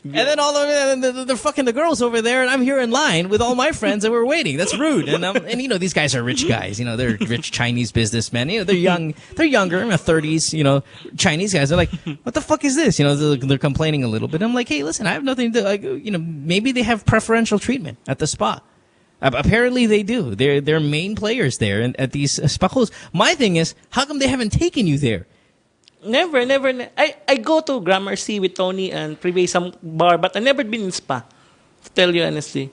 And then all of them, they're fucking the girls over there, and I'm here in line with all my friends, and we're waiting. That's rude. And these guys are rich guys. They're rich Chinese businessmen. They're younger, in their 30s. Chinese guys. They're like, what the fuck is this? They're complaining a little bit. I'm like, hey, listen, I have nothing to maybe they have preferential treatment at the spa. Apparently they do. They're main players there at these spa. My thing is, how come they haven't taken you there? Never. I go to Gramercy with Tony and Privé some bar, but I never been in spa. To tell you honestly.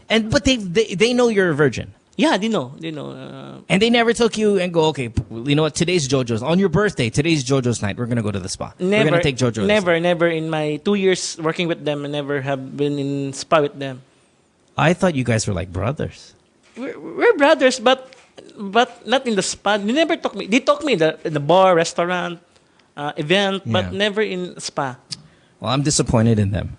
But they know you're a virgin. Yeah, they know. And they never took you and go, okay, you know what? Today's JoJo's on your birthday. Today's JoJo's night. We're gonna go to the spa. Never, we're gonna take JoJo. Never. In my 2 years working with them, I never have been in spa with them. I thought you guys were like brothers. We're brothers, but not in the spa. They never took me. They took me in the bar, restaurant, event, but never in spa. Well, I'm disappointed in them.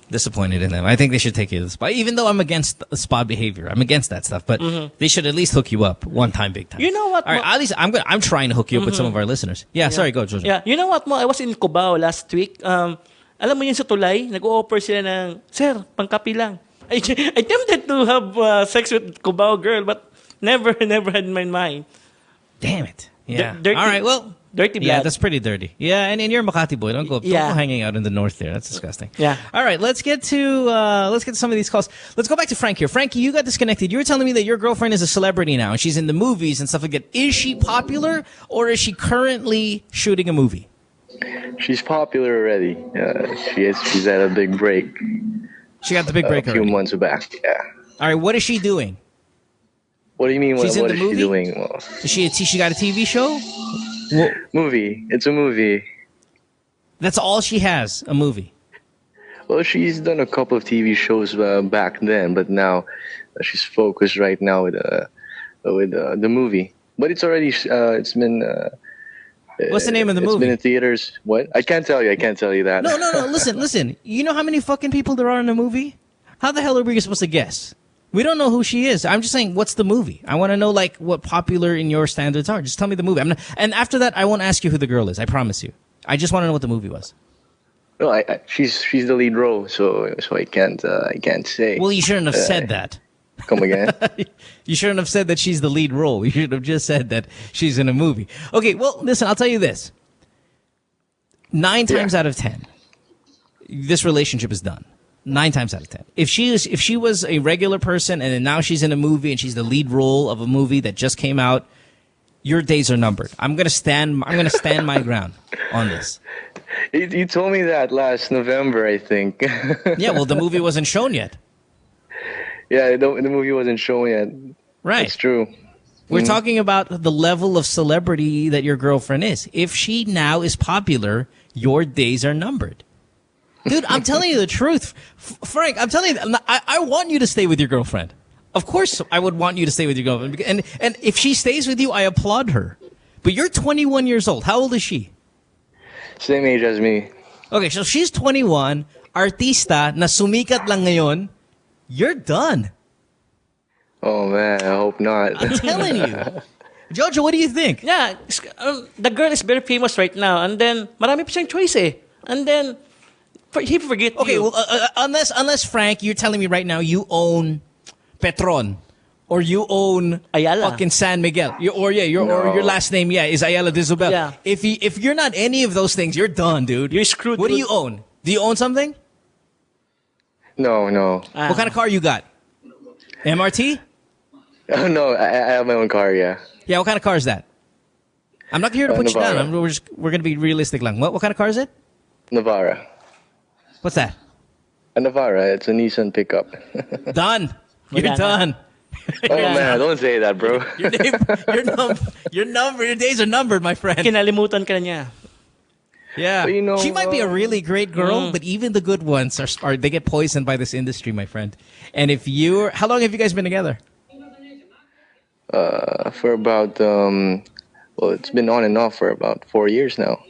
Disappointed in them. I think they should take you to the spa. Even though I'm against spa behavior, I'm against that stuff. But they should at least hook you up one time, big time. You know what? All right, at least I'm trying to hook you up with some of our listeners. Yeah, sorry, go, Jojo. Yeah, you know what, Mo? I was in Cubao last week. Alam mo yun sa tulay, nag-o-offer sila ng, sir, pangkapi lang. I tempted to have sex with Cubao girl, but never had in my mind. Damn it. Yeah. Dirty, all right, well. Dirty blood. Yeah, that's pretty dirty. Yeah, and you're a Makati boy. Don't go hanging out in the north there. That's disgusting. Yeah. All right, let's get to some of these calls. Let's go back to Frank here. Frankie, you got disconnected. You were telling me that your girlfriend is a celebrity now, and she's in the movies and stuff like that. Is she popular, or is she currently shooting a movie? She's popular already. She's had a big break. She got the big break a few months back. Yeah. All right, what is she doing? What do you mean? She's what in the is movie? she doing? Well, is she got a TV show? Movie. It's a movie. That's all she has, a movie. Well, she's done a couple of TV shows back then, but now she's focused right now with the movie. But it's already it's been. What's the name of the movie? It's been in theaters. What? I can't tell you that. No. Listen. You know how many fucking people there are in the movie? How the hell are we supposed to guess? We don't know who she is. I'm just saying, what's the movie? I want to know, like, what popular in your standards are. Just tell me the movie. And after that, I won't ask you who the girl is. I promise you. I just want to know what the movie was. No, she's the lead role, so I can't say. Well, you shouldn't have said that. Come again? You shouldn't have said that she's the lead role. You should have just said that she's in a movie. Okay, well, listen, I'll tell you this. 9 times out of 10, this relationship is done. 9 times out of 10. If she was a regular person and then now she's in a movie and she's the lead role of a movie that just came out, your days are numbered. I'm gonna stand my ground on this. You told me that last November, I think. Yeah, well, the movie wasn't shown yet. Yeah, the movie wasn't shown yet. Right. It's true. We're talking about the level of celebrity that your girlfriend is. If she now is popular, your days are numbered. Dude, I'm telling you the truth. Frank, I'm telling you, I want you to stay with your girlfriend. Of course I would want you to stay with your girlfriend. And if she stays with you, I applaud her. But you're 21 years old. How old is she? Same age as me. Okay, so she's 21, artista, na sumikat lang ngayon. You're done. Oh, man, I hope not. I'm telling you. Jojo, what do you think? Yeah, the girl is very famous right now. And then, marami pa siyang choice eh. And then, he forget okay, you. well, unless Frank, you're telling me right now you own Petron. Or you own Ayala. Fucking San Miguel. Or your last name, is Ayala de Zubel. Yeah. If you're not any of those things, you're done, dude. You're screwed. What do you own? Do you own something? No. What kind of car you got? MRT? Oh, no, I have my own car, yeah. Yeah, what kind of car is that? I'm not here to put you Navara. down. We're going to be realistic lang. What kind of car is it? Navara. What's that? A Navara. It's a Nissan pickup. Done. You're done. Oh, man, don't say that, bro. Your days are numbered, my friend. Kinalimutan ka na niya. Yeah, but she might be a really great girl, but even the good ones are they get poisoned by this industry, my friend. And if how long have you guys been together? For about, it's been on and off for about 4 years now.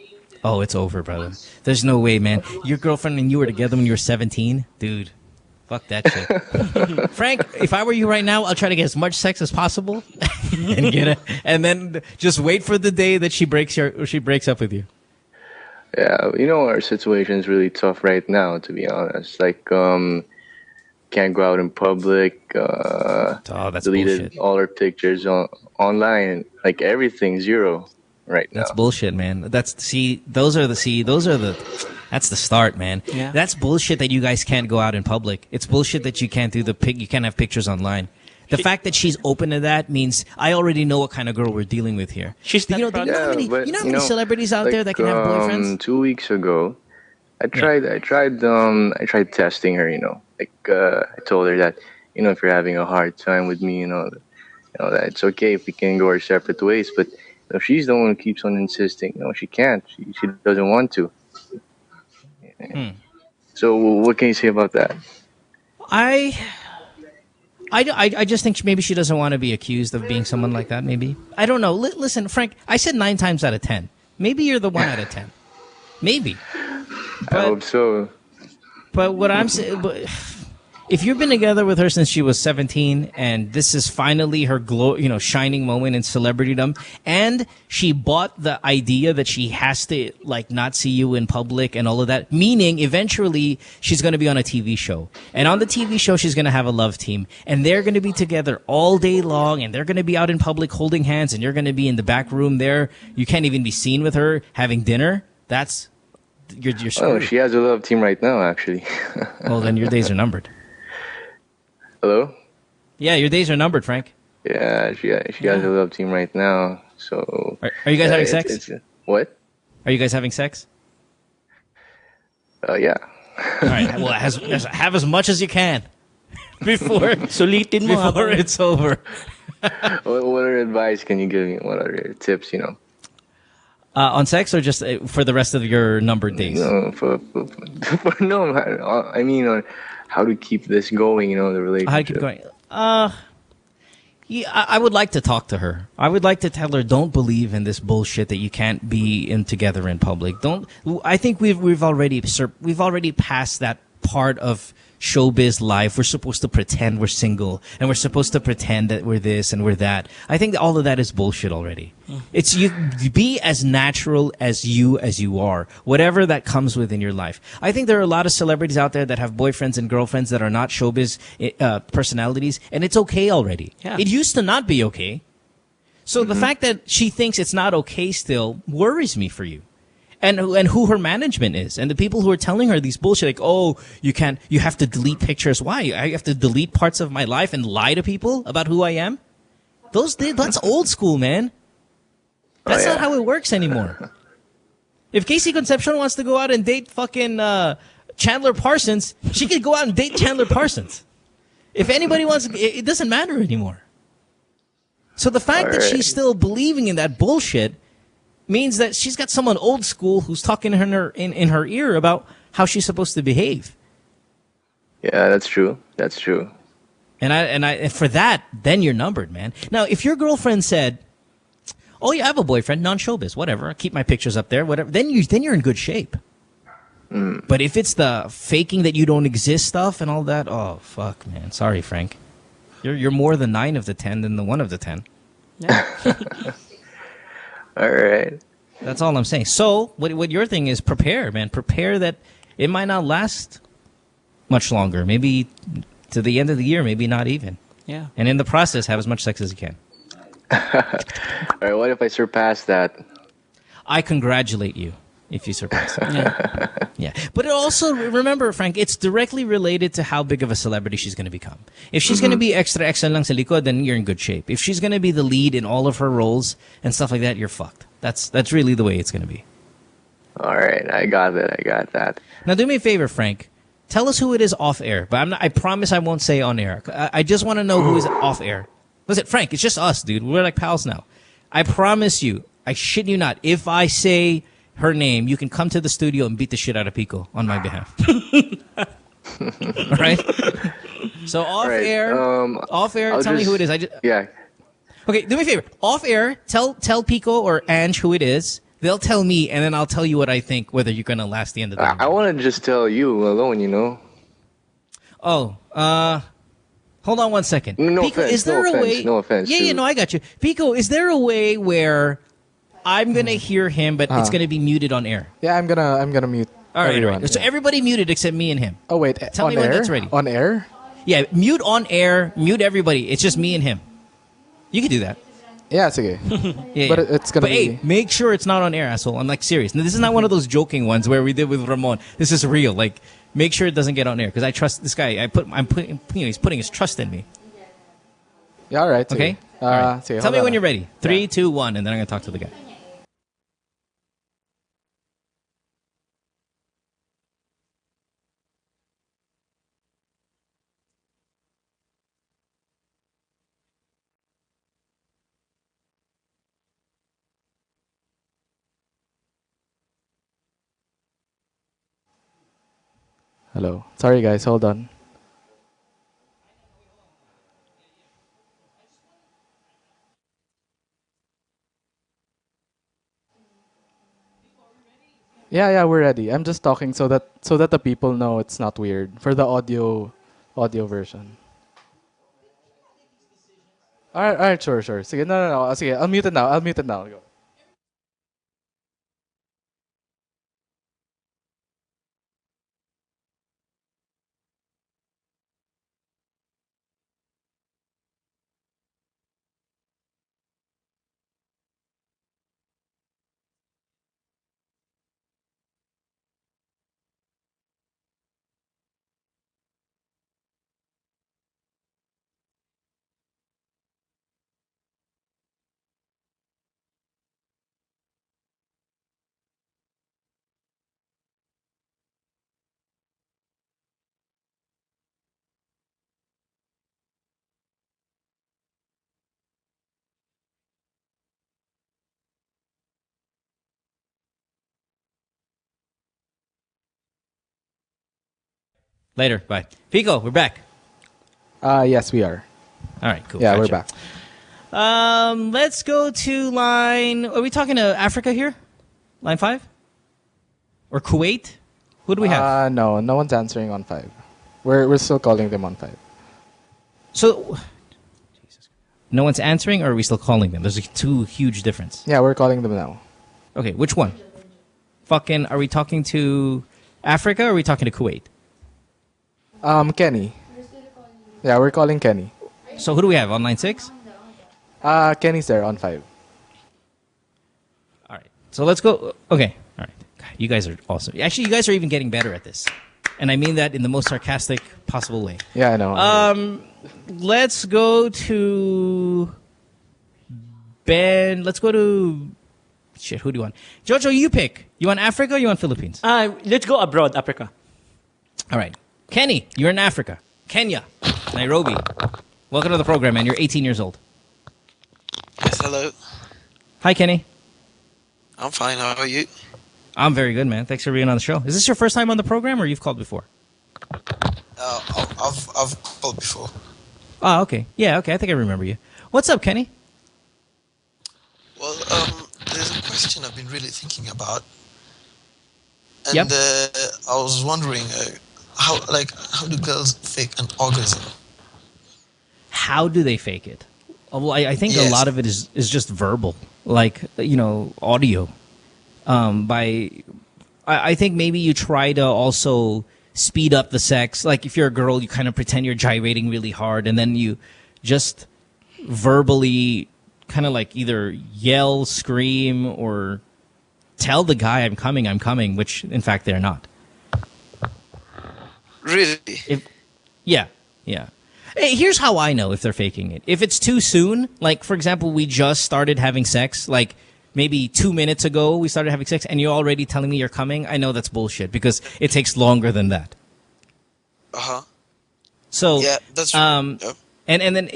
Oh, it's over, brother. There's no way, man. Your girlfriend and you were together when you were 17? Dude, fuck that shit. Frank, if I were you right now, I'll try to get as much sex as possible and then just wait for the day that she breaks up with you. Yeah, our situation is really tough right now, to be honest. Like, can't go out in public. That's deleted bullshit. all our pictures online. Like, everything, zero right now. That's bullshit, man. That's the start, man. Yeah. That's bullshit that you guys can't go out in public. It's bullshit that you can't you can't have pictures online. The fact that she's open to that means I already know what kind of girl we're dealing with here. She's not do you know how many celebrities out there that can have boyfriends? 2 weeks ago, I tried testing her. I told her that if you're having a hard time with me, that it's okay if we can go our separate ways. But she's the one who keeps on insisting. She can't. She doesn't want to. So what can you say about that? I just think maybe she doesn't want to be accused of being someone like that, maybe. I don't know. Listen, Frank, I said 9 times out of 10. Maybe you're the 1 out of 10. Maybe. I hope so. But what I'm saying... If you've been together with her since she was 17 and this is finally her shining moment in celebritydom, and she bought the idea that she has to not see you in public and all of that, meaning eventually she's going to be on a TV show. And on the TV show she's going to have a love team and they're going to be together all day long and they're going to be out in public holding hands and you're going to be in the back room there. You can't even be seen with her having dinner. That's you're screwed. Oh, she has a love team right now, actually. Well, then your days are numbered. Hello? Yeah, your days are numbered, Frank. Yeah, she has a love team right now. So are you guys having sex? What? Are you guys having sex? Yeah. All right. Well, have as much as you can before sulitin mo before it's over. What other advice can you give me? What other tips? On sex or just for the rest of your numbered days? No, I mean on how to keep this going, the relationship. How to keep going? Yeah, I would like to talk to her. I would like to tell her, don't believe in this bullshit that you can't be together in public. I think we've already passed that part of showbiz life. We're supposed to pretend we're single, and we're supposed to pretend that we're this and we're that. I think that all of that is bullshit already. It's you be as natural as you are, whatever that comes within your life. I think there are a lot of celebrities out there that have boyfriends and girlfriends that are not showbiz personalities, and it's okay already. Yeah. It used to not be okay. So the fact that she thinks it's not okay still worries me for you. And who her management is, and the people who are telling her these bullshit, like, oh, you have to delete pictures. Why? I have to delete parts of my life and lie to people about who I am? That's old school, man. That's not how it works anymore. If Casey Concepcion wants to go out and date fucking Chandler Parsons, she could go out and date Chandler Parsons. If anybody wants, it doesn't matter anymore. So the fact that she's still believing in that bullshit means that she's got someone old school who's talking to her in her ear about how she's supposed to behave. Yeah, that's true. That's true. And for that, then you're numbered, man. Now, if your girlfriend said, "Oh, you have a boyfriend, non-showbiz, whatever. I keep my pictures up there, whatever," then you're in good shape. But if it's the faking that you don't exist stuff and all that, oh fuck, man. Sorry, Frank. You're more the 9 of the 10 than the 1 of the 10. Yeah. All right. That's all I'm saying. So, what your thing is, prepare, man. Prepare that it might not last much longer. Maybe to the end of the year, maybe not even. Yeah. And in the process, have as much sex as you can. All right, what if I surpass that? I congratulate you if you surpass it. Yeah. But it also, remember, Frank, it's directly related to how big of a celebrity she's going to become. If she's going to be extra lang sa likod, then you're in good shape. If she's going to be the lead in all of her roles and stuff like that, you're fucked. That's really the way it's going to be. All right, I got that. Now, do me a favor, Frank. Tell us who it is off air. But I promise I won't say on air. I just want to know who is off air. Listen, Frank, it's just us, dude. We're like pals now. I promise you, I shit you not, if I say her name, you can come to the studio and beat the shit out of Pico on my behalf. All right? So off air, tell me who it is. Yeah. Okay, do me a favor. Off air, tell Pico or Ange who it is. They'll tell me, and then I'll tell you what I think, whether you're going to last the end of the night. I want to just tell you alone, you know. Oh, hold on one second. No Pico, offense, is there a way? No offense. Yeah, no, I got you. Pico, is there a way where I'm going to hear him, but it's going to be muted on air? Yeah, I'm gonna mute everyone. All right. So everybody muted except me and him. Oh, wait. Tell me when that's ready. On air? Yeah, mute on air, mute everybody. It's just me and him. You can do that. Yeah, it's okay. Yeah, but it's gonna be... hey, make sure it's not on air, asshole. I'm like serious. Now, this is not one of those joking ones where we did with Ramon. This is real. Like, make sure it doesn't get on air because I trust this guy. He's putting his trust in me. Yeah, all right. Okay. All right. Tell me when you're ready. 3, 2, 1, and then I'm gonna talk to the guy. Hello. Sorry, guys. Hold on. Yeah, we're ready. I'm just talking so that the people know it's not weird for the audio version. All right, sure. Sige, no. Sige, I'll mute it now. Go. Later. Bye. Pico, we're back. Yes, we are. All right, cool. Yeah, Gotcha. we're back. Let's go to line... Are we talking to Africa here? Line 5? Or Kuwait? Who do we have? No one's answering on 5. We're still calling them on 5. So, no one's answering, or are we still calling them? There's a huge difference. Yeah, we're calling them now. Okay, which one? Fucking, are we talking to Africa or are we talking to Kuwait? Kenny. Yeah, we're calling Kenny. So who do we have on line 6? Kenny's there on 5. All right, so let's go. Okay, all right. God, you guys are awesome. Actually, you guys are even getting better at this. And I mean that in the most sarcastic possible way. Yeah, I know. Let's go to Ben. Let's go to... Shit, who do you want? Jojo, you pick. You want Africa or you want Philippines? Let's go abroad, Africa. All right. Kenny, you're in Africa. Kenya, Nairobi. Welcome to the program, man. You're 18 years old. Yes, hello. Hi, Kenny. I'm fine. How are you? I'm very good, man. Thanks for being on the show. Is this your first time on the program or you've called before? I've called before. Oh, okay. Yeah, okay. I think I remember you. What's up, Kenny? Well, there's a question I've been really thinking about. And Yep. I was wondering how do girls fake an orgasm? How do they fake it? Well, I think Yes. a lot of it is just verbal, like, audio. I think maybe you try to also speed up the sex. Like if you're a girl, you kind of pretend you're gyrating really hard, and then you just verbally kind of like either yell, scream, or tell the guy I'm coming, which in fact they're not. Really? Yeah. Hey, here's how I know if they're faking it. If it's too soon, like for example, we just started having sex, like maybe 2 minutes ago we started having sex, and you're already telling me you're coming, I know that's bullshit because it takes longer than that. So yeah, that's true. Yep. And then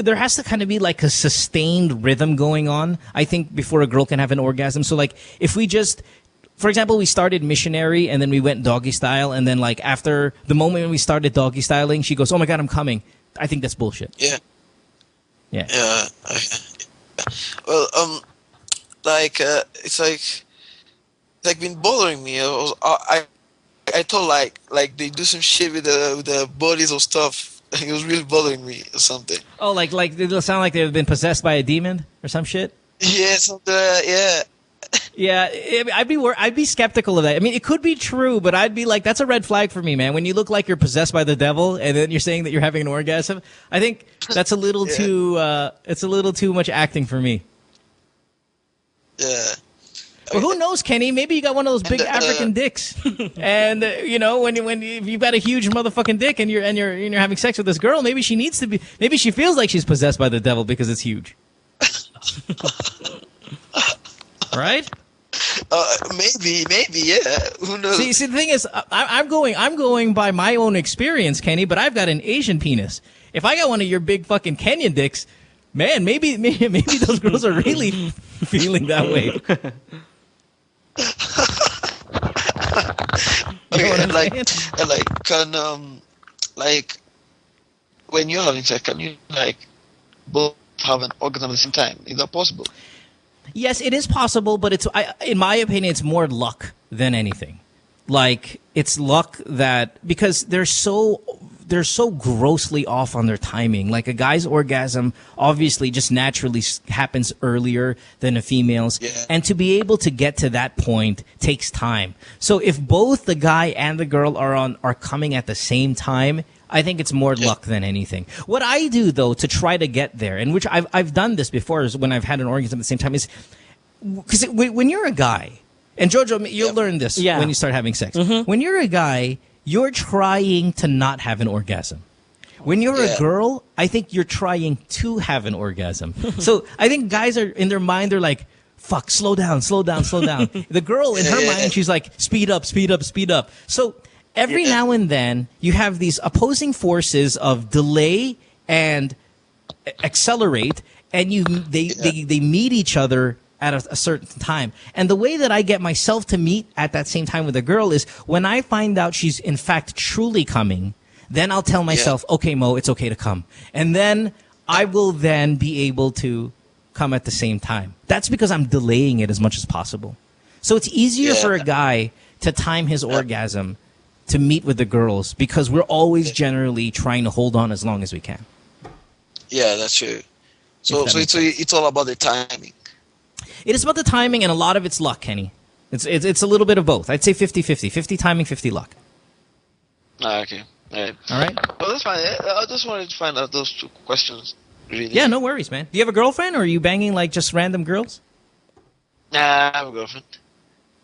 there has to kind of be like a sustained rhythm going on, I think, before a girl can have an orgasm. So like if we just, for example, we started missionary and then we went doggy style, and then like after the moment when we started doggy styling, she goes, "Oh my God, I'm coming." I think that's bullshit. Yeah. Yeah. Yeah. Well, it's been bothering me. I thought like they do some shit with the bodies or stuff. It was really bothering me or something. Oh, like it'll sound like they've been possessed by a demon or some shit. Yeah, something. Yeah. Yeah, I'd be skeptical of that. I mean, it could be true, but I'd be like, that's a red flag for me, man. When you look like you're possessed by the devil, and then you're saying that you're having an orgasm, I think that's a little too. It's a little too much acting for me. Yeah. Well, who knows, Kenny? Maybe you got one of those big African dicks, and when you've got a huge motherfucking dick, and you're having sex with this girl, maybe she needs to be. Maybe she feels like she's possessed by the devil because it's huge. Right? Maybe, yeah. Who knows? See, the thing is, I'm going by my own experience, Kenny. But I've got an Asian penis. If I got one of your big fucking Kenyan dicks, man, maybe those girls are really feeling that way. When you're having sex, can you both have an orgasm at the same time? Is that possible? Yes, it is possible, but in my opinion, it's more luck than anything. Like, it's luck that, because they're so grossly off on their timing. Like, a guy's orgasm obviously just naturally happens earlier than a female's. Yeah. And to be able to get to that point takes time. So if both the guy and the girl are coming at the same time, I think it's more luck than anything. What I do, though, to try to get there, and which I've done this before, is when I've had an orgasm at the same time, is because when you're a guy, and Jojo, you'll learn this when you start having sex. Mm-hmm. When you're a guy, you're trying to not have an orgasm. When you're a girl, I think you're trying to have an orgasm. So I think guys are, in their mind, they're like, fuck, slow down. The girl, in her mind, she's like, speed up. So every now and then, you have these opposing forces of delay and accelerate, and they meet each other at a certain time. And the way that I get myself to meet at that same time with a girl is when I find out she's in fact truly coming, then I'll tell myself, okay, Mo, it's okay to come. And then I will then be able to come at the same time. That's because I'm delaying it as much as possible. So it's easier for a guy to time his orgasm to meet with the girls because we're always generally trying to hold on as long as we can. Yeah, that's true. So it's all about the timing. It is about the timing, and a lot of it's luck, Kenny. It's a little bit of both. I'd say 50-50. 50 timing, 50 luck. Okay. All right. All right. Well, that's fine. I just wanted to find out those 2 questions. Really. Yeah, no worries, man. Do you have a girlfriend, or are you banging like just random girls? Nah, I have a girlfriend.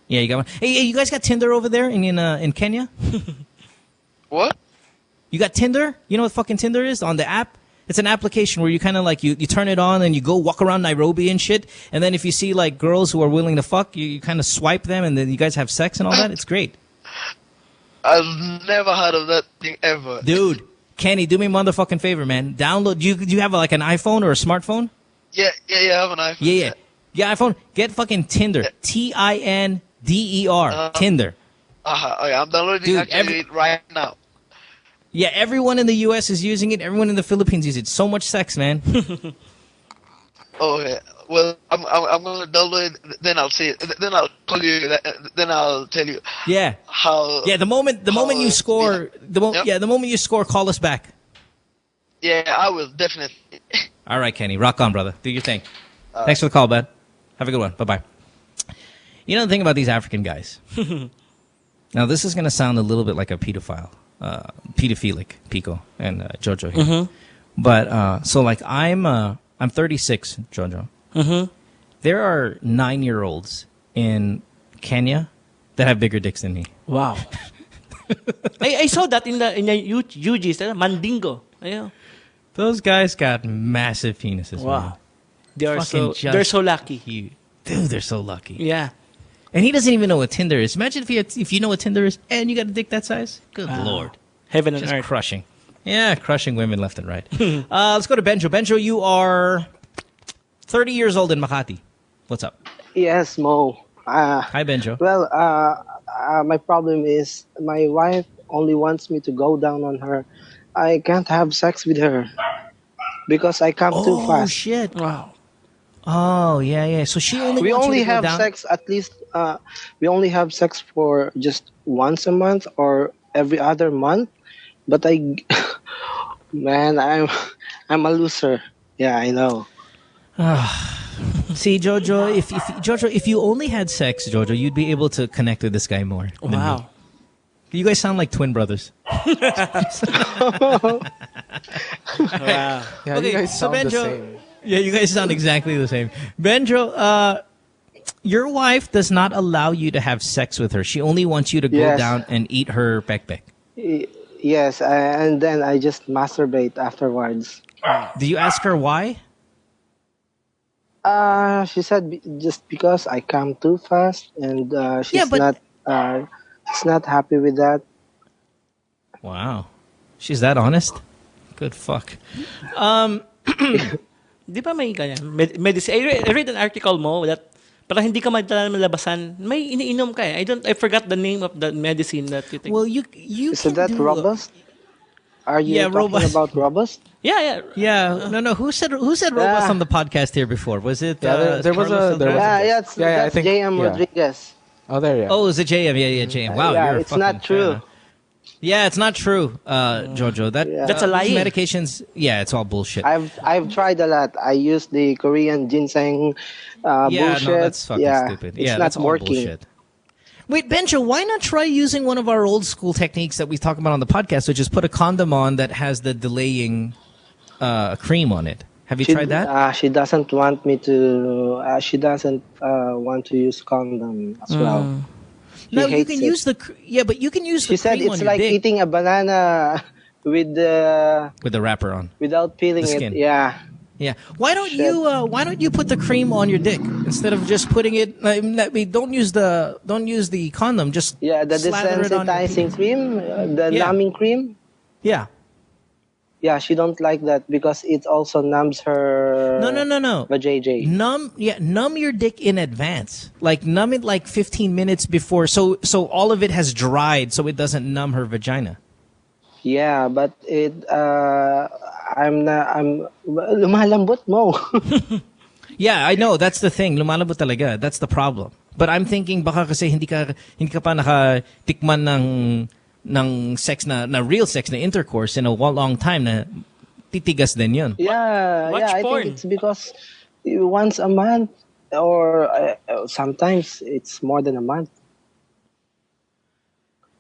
Yeah, you got one. Hey, you guys got Tinder over there in Kenya? What? You got Tinder? You know what fucking Tinder is on the app? It's an application where you kind of like you turn it on and you go walk around Nairobi and shit. And then if you see like girls who are willing to fuck, you kind of swipe them and then you guys have sex and all that. It's great. I've never heard of that thing ever. Dude, Kenny, do me a motherfucking favor, man. Download. Do you have like an iPhone or a smartphone? Yeah, I have an iPhone. Yeah, iPhone. Get fucking Tinder. Tinder. Tinder. I'm downloading it right now. Yeah, everyone in the U.S. is using it. Everyone in the Philippines uses it. So much sex, man. Okay. Well, I'm going to download it. Then I'll see it. Then I'll call you. Then I'll tell you. Yeah. How? Yeah. The moment you score, the moment you score, call us back. Yeah, I will definitely. All right, Kenny. Rock on, brother. Do your thing. Thanks for the call, bud. Have a good one. Bye bye. You know the thing about these African guys. Now this is going to sound a little bit like a pedophile. Pedophilic Pico and Jojo here. Mm-hmm. But so like I'm 36, Jojo. Mm-hmm. There are 9-year-olds in Kenya that have bigger dicks than me. Wow. I saw that in the UGs, Mandingo. Yeah. Those guys got massive penises. Wow. Man. They're so lucky. Huge. Dude, they're so lucky. Yeah. And he doesn't even know what Tinder is. Imagine if you know what Tinder is and you got a dick that size. Good Lord. Heaven and Just earth. crushing. Yeah, crushing women left and right. Let's go to Benjo. Benjo, you are 30 years old in Makati. What's up? Yes, Mo. Hi, Benjo. Well, my problem is my wife only wants me to go down on her. I can't have sex with her because I come too fast. Oh, shit. Wow. Oh, yeah. So she only we wants only you to go have down? sex at least we only have sex for just once a month or every other month, but man, I'm a loser. Yeah, I know. See, Jojo, if you only had sex, Jojo, you'd be able to connect with this guy more than Wow. me. You guys sound like twin brothers. Wow. Yeah, Okay, you guys so sound the Benjo- same. Yeah, you guys sound exactly the same. Benjo, your wife does not allow you to have sex with her. She only wants you to go Yes. down and eat her backpack. Yes, and then I just masturbate afterwards. Do you ask her why? She said just because I come too fast, and she's not happy with that. Wow. She's that honest? Good fuck. Di ba may ganyan? Medicine. I read an article mo that para hindi ka madala malabasan, may iniinom ka eh. I forgot the name of the medicine that you take. Well, you Is that robust? Are you talking robust. about robust? Yeah. No. Who said robust on the podcast here before? Was it? Yeah, there was Carlos a- there was Andrade? That's JM Rodriguez. Oh, there, yeah. Oh, is it JM? Yeah, JM. Wow, Yeah, you're a it's fucking not true. fan, huh? Yeah, it's not true, Jojo. That's a lie. Medications, yeah, it's all bullshit. I've tried a lot. I use the Korean ginseng Yeah, bullshit. no, that's fucking stupid. It's Yeah, not that's all working. bullshit. Wait, Benjo, why not try using one of our old school techniques that we talk about on the podcast, which is put a condom on that has the delaying cream on it? Have you tried that? She doesn't want me to. She doesn't want to use condom as well. She No, you hates can it. use but you can use She the said cream it's on your like dick eating a banana with the wrapper on. without peeling The it. skin. Yeah. Yeah. Why don't you put the cream on your dick instead of just putting it? I mean, don't use the condom. Just Yeah, the slather it on your desensitizing cream, the Yeah. numbing cream. Yeah. Yeah, she don't like that because it also numbs her. No. Vajayjay. Numb your dick in advance. Like numb it like 15 minutes before, so all of it has dried, so it doesn't numb her vagina. Yeah, but I'm lumalambot mo. Yeah, I know. That's the thing. Lumalabot talaga. That's the problem. But I'm thinking baka kasi hindi ka pa nakatikman ng sex na real sex na intercourse in a long time na titigas din yun. Yeah, I think it's because once a month or sometimes it's more than a month.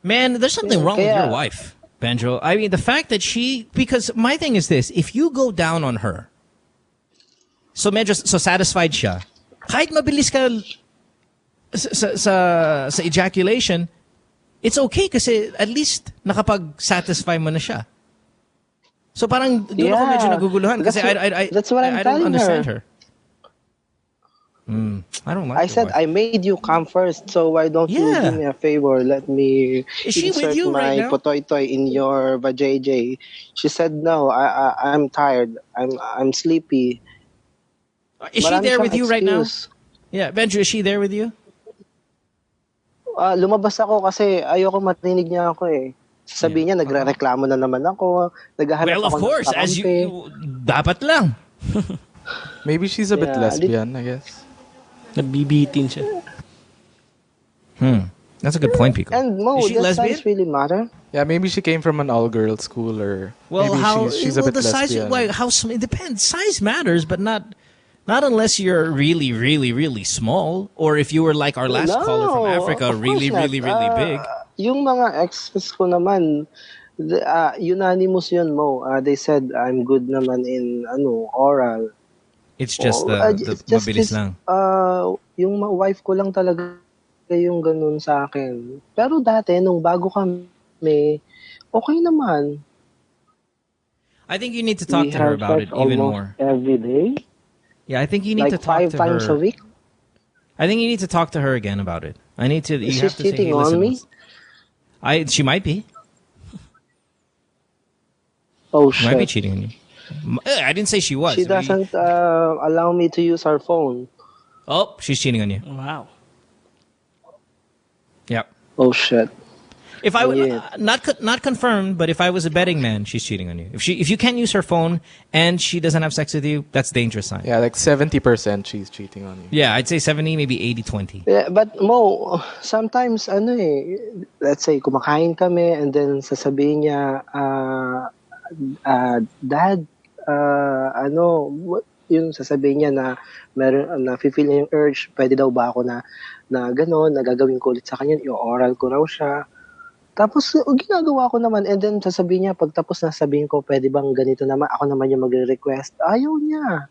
Man, there's something wrong with your wife, Banjo. I mean, the fact that because my thing is this, if you go down on her, so satisfied siya, kahit mabilis ka sa ejaculation, it's okay kasi at least nakapag-satisfy mo na siya. So parang doon ako medyo naguguluhan kasi that's what I'm I don't telling understand her. I don't like. I said I made you come first, so why don't you do me a favor? Let me insert my potoy in your vajayjay. She said no. I'm tired. I'm sleepy. Is she there with you right now? Yeah, Benjo, is she there with you? Lumabas ako kasi ayoko marinig niya ako eh. Sasabihin niya, nagre-reklamo na naman ako. Naghahanap well, of course, as you, dapat lang. Maybe she's a bit lesbian, I guess. Nagbibitin siya. That's a good point, Pico. And Mo, is she does lesbian? size really matter? Yeah, maybe she came from an all-girls school, or maybe she's a bit lesbian. It depends. Size matters, but not unless you're really, really, really small, or if you were like our last caller from Africa, really, really, really big. Yung mga exes ko naman, unanimous yun, Mo. They said I'm good naman in oral. It's just the mabilis lang. Yung wife ko lang talaga yung ganun sa akin. Pero dati, nung bago kami, okay naman. I think you need to talk to her about it even more. Every day? Yeah, I think you need to talk to her. 5 times a week? I think you need to talk to her again about it. Is she cheating on me? She might be. Oh, shit. She might be cheating on you. I didn't say she was. She doesn't allow me to use her phone. Oh, she's cheating on you. Wow. Yep. Oh, shit. If I would not confirmed, but if I was a betting man, she's cheating on you. If you can't use her phone and she doesn't have sex with you, that's a dangerous sign. Yeah, like 70% she's cheating on you. Yeah, I'd say 70, maybe 80-20. Yeah, but Mo, sometimes let's say kumakain kami and then sasabihin niya, Dad, yung sasabihin niya na meron na-feel niya yung urge, pwede daw ba ako na gano'n, na gagawin ko ulit sa kanya, i-oral ko raw siya. Tapos ginagawa ko naman and then sasabihin niya, pagtapos na sabihin ko, pwede bang ganito naman, ako naman yung magre-request. Ayaw niya.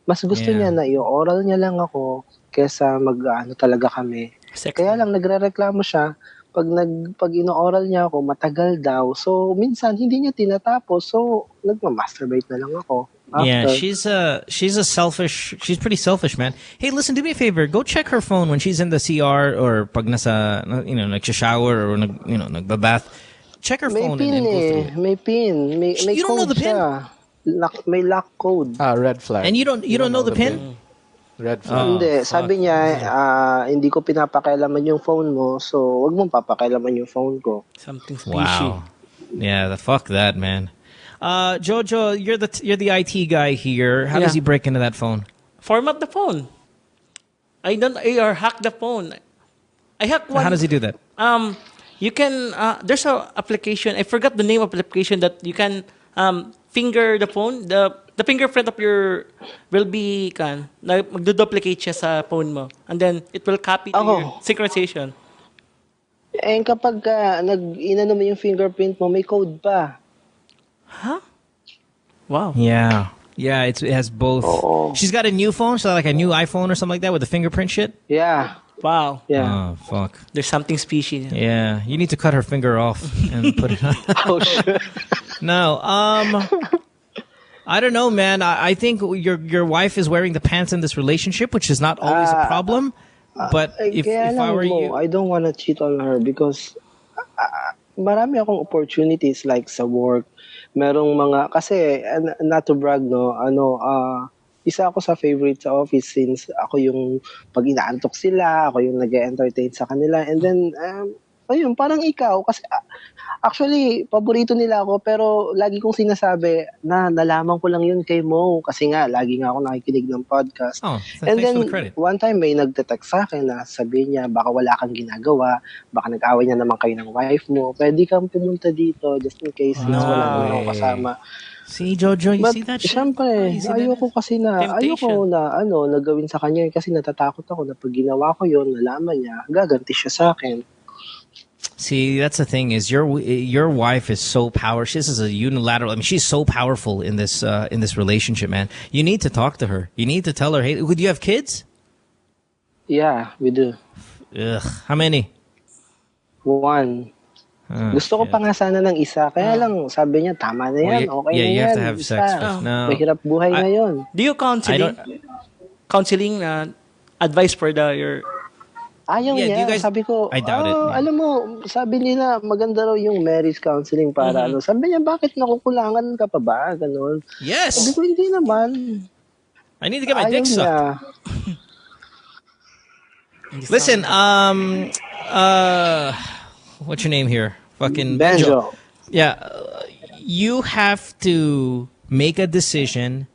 Mas gusto niya na i-oral niya lang ako kesa talaga kami. Kaya lang nagre-reklamo siya, pag ino-oral niya ako, matagal daw. So, minsan, hindi niya tinatapos. So, nagmamasturbate na lang ako. After. Yeah, she's pretty selfish, man. Hey, listen, do me a favor. Go check her phone when she's in the CR or pag nasa, nagsha-shower or nagbabath. Check her phone and go through it. May pin. May you don't know the pin? May lock code. Red flag. And you don't know the pin? Red flag. Hindi. Sabi niya, hindi ko pinapakailaman yung phone mo, so wag mong papakailaman yung phone ko. Something fishy. Wow. Yeah, fuck that, man. Jojo, you're the IT guy here. How does he break into that phone? Format the phone. Or hack the phone. I hacked one. How does he do that? You can there's a application. I forgot the name of the application that you can finger the phone. The fingerprint of your will be magduduplicate siya sa phone mo, and then it will copy to your synchronization. Eh kapag inano mo yung fingerprint mo, may code pa. Huh? Wow. Yeah. Yeah, it has both. She's got a new phone, so like a new iPhone or something like that with the fingerprint shit? Yeah. Wow. Yeah. Oh, fuck. There's something species. Yeah. You need to cut her finger off and put it on. Oh, shit. No. I don't know, man. I think your wife is wearing the pants in this relationship, which is not always a problem. But if I were you... I don't want to cheat on her because marami akong opportunities like sa work. Merong mga, kasi not to brag, isa ako sa favorite sa office since ako yung pag inaantok sila, ako yung nag-entertain sa kanila. And then, ayun, parang ikaw. Kasi actually, paborito nila ako pero lagi kong sinasabi na nalaman ko lang yun kay Mo kasi nga, lagi nga ako nakikinig ng podcast. Oh, And thanks then, for the credit. one time may nagte-text sa akin na sabihin niya, baka wala kang ginagawa, baka nag-away na naman kayo ng wife mo, pwede kang pumunta dito just in case since wala naman ako kasama. See, Jojo, you But, see that shit? syempre, You see that? ayoko kasi na, ayoko na, nagawin sa kanya kasi natatakot ako na pag ginawa ko yun, nalaman niya, gaganti siya sa akin. See, that's the thing is your wife is so powerful. This is a unilateral. I mean, she's so powerful in this relationship, man. You need to talk to her. You need to tell her, hey, do you have kids? Yeah, we do. Ugh, how many? One. Gusto ko pa nga sana ng isa. Kaya lang, sabi niya, tama na yan. Okay na you yan. have to have isa. sex first. No. Mahirap buhay ngayon. Do you counseling advice for your... Ayaw niya. Sabi ko, I doubt it. alam mo, sabi nila, maganda raw yung marriage counseling para ano. Sabi niya, bakit nakukulangan ka pa ba? Ganon. Yes. Sabi ko, hindi naman. I need to get my dick sucked. Listen, what's your name here? Fucking Benjo. Yeah, you have to make a decision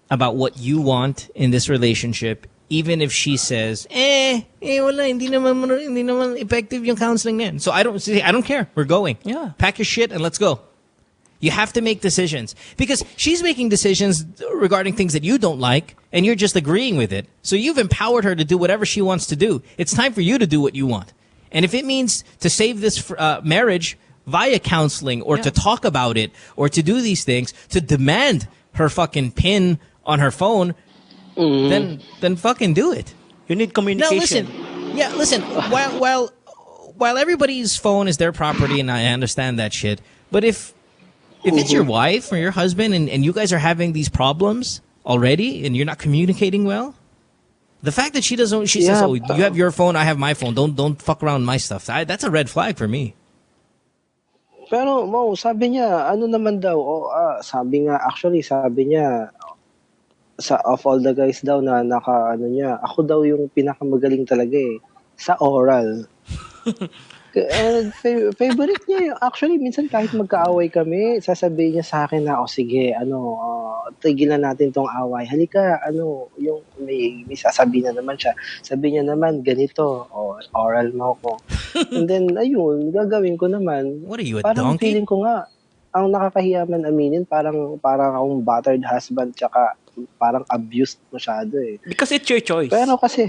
about what you want in this relationship, even if she says, wala, hindi naman effective yung counseling na yan. So I don't care. We're going. Yeah. Pack your shit and let's go. You have to make decisions because she's making decisions regarding things that you don't like and you're just agreeing with it. So you've empowered her to do whatever she wants to do. It's time for you to do what you want. And if it means to save this marriage via counseling or to talk about it or to do these things, to demand her fucking PIN on her phone, then fucking do it. You need communication. Now listen, while everybody's phone is their property and I understand that shit, but if it's your wife or your husband and you guys are having these problems already and you're not communicating well, the fact that she says, oh, you have your phone, I have my phone, don't fuck around my stuff. That's a red flag for me. Pero Mo, sabi niya, ano naman daw, sabi niya, of all the guys daw na ako daw yung pinakamagaling talaga sa oral. And favorite niya actually, minsan kahit magkaaway kami, sasabihin niya sa akin na, sige, tigilan natin tong away. Halika, yung may sasabihin na naman siya. Sabi niya naman, ganito, oral mo ko. And then, ayun, gagawin ko naman. What are you, a parang donkey? Feeling ko nga, ang nakakahiya man aminin, parang akong battered husband, tsaka parang abused masyado Because it's your choice. Pero kasi,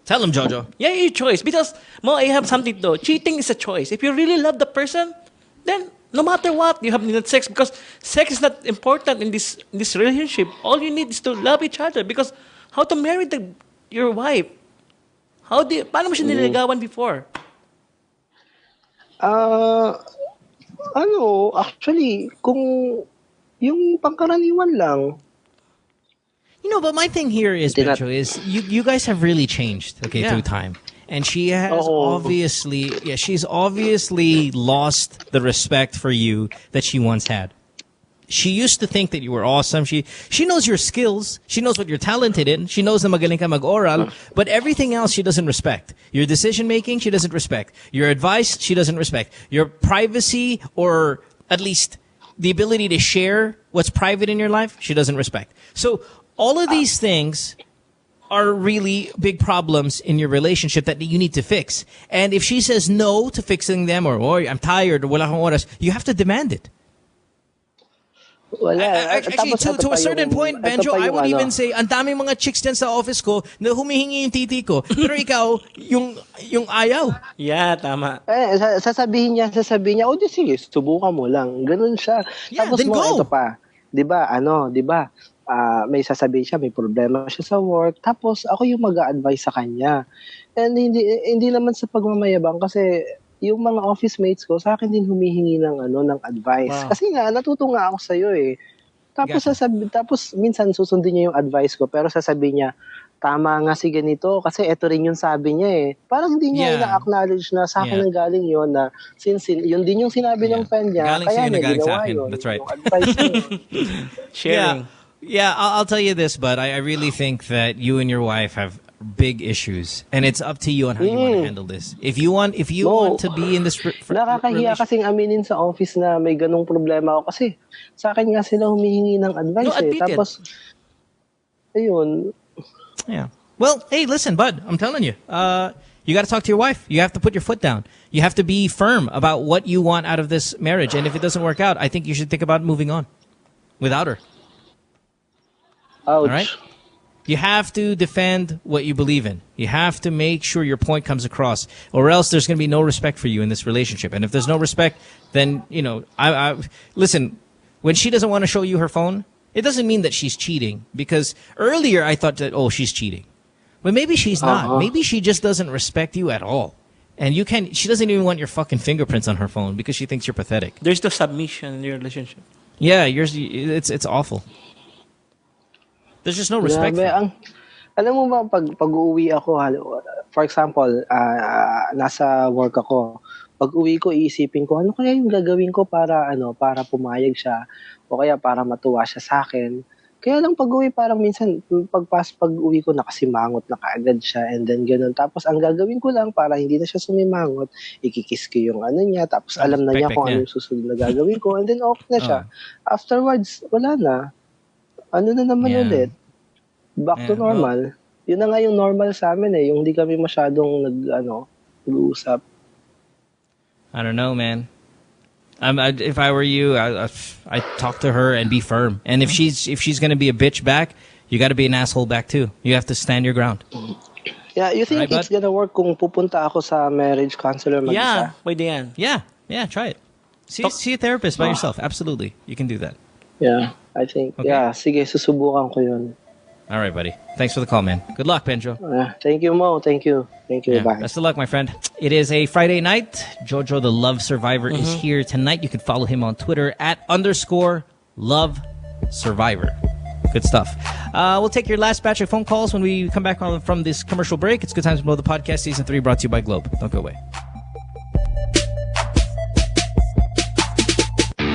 tell him, Jojo. Yeah, your choice. Because, Mo, I have something though. Cheating is a choice. If you really love the person, then no matter what, you have needed sex. Because sex is not important in this relationship. All you need is to love each other. Because how to marry your wife? Paano mo siya nililigawan before? Actually, kung yung pangkaraniwan lang. But my thing here is, Benjo, is you guys have really changed, through time. And she has she's obviously lost the respect for you that she once had. She used to think that you were awesome. She knows your skills. She knows what you're talented in. She knows na magaling ka mag-oral. But everything else, she doesn't respect. Your decision-making, she doesn't respect. Your advice, she doesn't respect. Your privacy, or at least the ability to share what's private in your life, she doesn't respect. So all of these things are really big problems in your relationship that you need to fix. And if she says no to fixing them, or I'm tired, or wala akong oras, you have to demand it. Actually, to a certain point, Benjo, I would even say, ang daming mga chicks dyan sa office ko na humihingi yung titi ko. Pero ikaw, yung ayaw. Yeah, tama. Sasabihin niya, di sige, subukan mo lang. Ganun siya. Yeah, tapos then go. Ito pa, di ba, may sasabihin siya, may problema siya sa work, tapos ako yung mag-a-advise sa kanya. And hindi naman sa pagmamayabang kasi yung mga office mates ko sa akin din humihingi ng advice. Wow. Kasi nga natuto nga ako sa iyo Tapos minsan susundin niya yung advice ko pero sasabihin niya, tama nga si ganito kasi ito rin yung sabi niya Parang hindi niya ina-acknowledge na sa akin ang galing yun na since yun din yung sinabi ng friend niya. Galing kaya niya ginawa yun. That's right. Yung advice niya. Sharing. Yeah, I'll tell you this, but I really think that you and your wife have big issues, and it's up to you on how you want to handle this. If you want to be in this nakakahiya kasing aminin sa office na may ganong problema ako kasi sa akin nga sila humihingi ng advice Tapos, ayun. Yeah. Well, hey, listen, bud, I'm telling you, you got to talk to your wife. You have to put your foot down. You have to be firm about what you want out of this marriage. And if it doesn't work out, I think you should think about moving on without her. Ouch. All right? You have to defend what you believe in. You have to make sure your point comes across, or else there's going to be no respect for you in this relationship. And if there's no respect, then, listen, when she doesn't want to show you her phone, it doesn't mean that she's cheating. Because earlier I thought that, she's cheating. But maybe she's not. Maybe she just doesn't respect you at all. And she doesn't even want your fucking fingerprints on her phone because she thinks you're pathetic. There's no submission in your relationship. Yeah, it's awful. There's just no respect. Alam mo ba, pag uwi ako, for example, nasa work ako, pag uwi ko, iisipin ko, ano kaya yung gagawin ko para pumayag siya, o kaya para matuwa siya sa akin. Kaya lang pag uwi, parang minsan, pag uwi ko, nakasimangot na kaagad siya, and then ganun. Tapos ang gagawin ko lang, para hindi na siya sumimangot, ikikiss ko yung niya, tapos alam na niya kung ano yung susunod na gagawin ko, and then okay na siya. Afterwards, wala na. Ano na naman ulit? Back to normal. Yun na nga yung normal sa amin yung hindi kami masyadong nag-uusap. I don't know, man. If I were you, I'd talk to her and be firm. And if she's gonna be a bitch back, you got to be an asshole back too. You have to stand your ground. Yeah, you think it's gonna work kung pupunta ako sa marriage counselor mag-isa? Yeah, pwede yan. Yeah, try it. See a therapist by yourself. Absolutely, you can do that. Yeah, I think. Okay. Yeah, sige, susubukan ko yun. All right, buddy. Thanks for the call, man. Good luck, Benjo. Thank you, Mo. Thank you. Yeah, bye. Best of luck, my friend. It is a Friday night. Jojo, the love survivor, is here tonight. You can follow him on Twitter @_LoveSurvivor. Good stuff. We'll take your last batch of phone calls when we come back from this commercial break. It's Good Times Below the Podcast, Season 3, brought to you by Globe. Don't go away.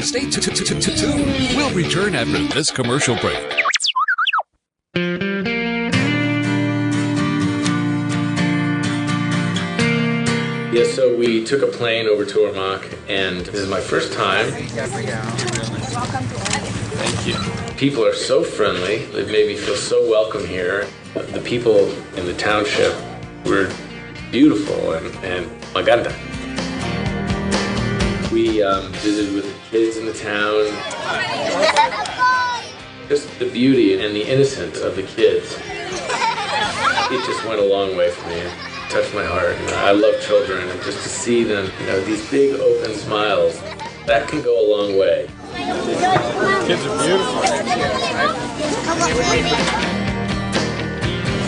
Stay tuned. We'll return after this commercial break. Yeah, so we took a plane over to Ormoc, and this is my first time. Thank you. People are so friendly. They've made me feel so welcome here. The people in the township were beautiful and maganda. We visited with the kids in the town. Just the beauty and the innocence of the kids. It just went a long way for me. It touched my heart. I love children, and just to see them, these big open smiles, that can go a long way. Kids are beautiful.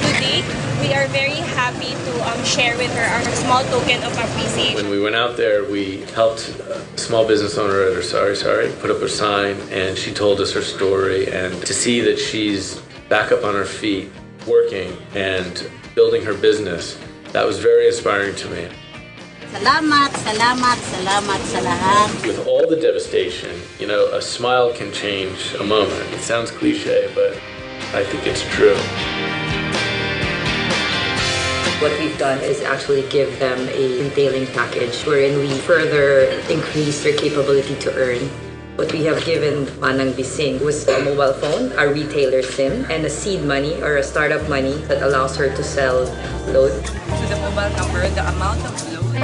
Today, we are very happy to share with her our small token of appreciation. When we went out there, we helped a small business owner at her sorry, put up a sign, and she told us her story. And to see that she's back up on her feet, working and building her business, that was very inspiring to me. Salamat sa lahat. With all the devastation, a smile can change a moment. It sounds cliche, but I think it's true. What we've done is actually give them a retailing package wherein we further increase their capability to earn. What we have given Manang Bising was a mobile phone, a retailer SIM, and a seed money or a startup money that allows her to sell load. To the mobile number, the amount of load.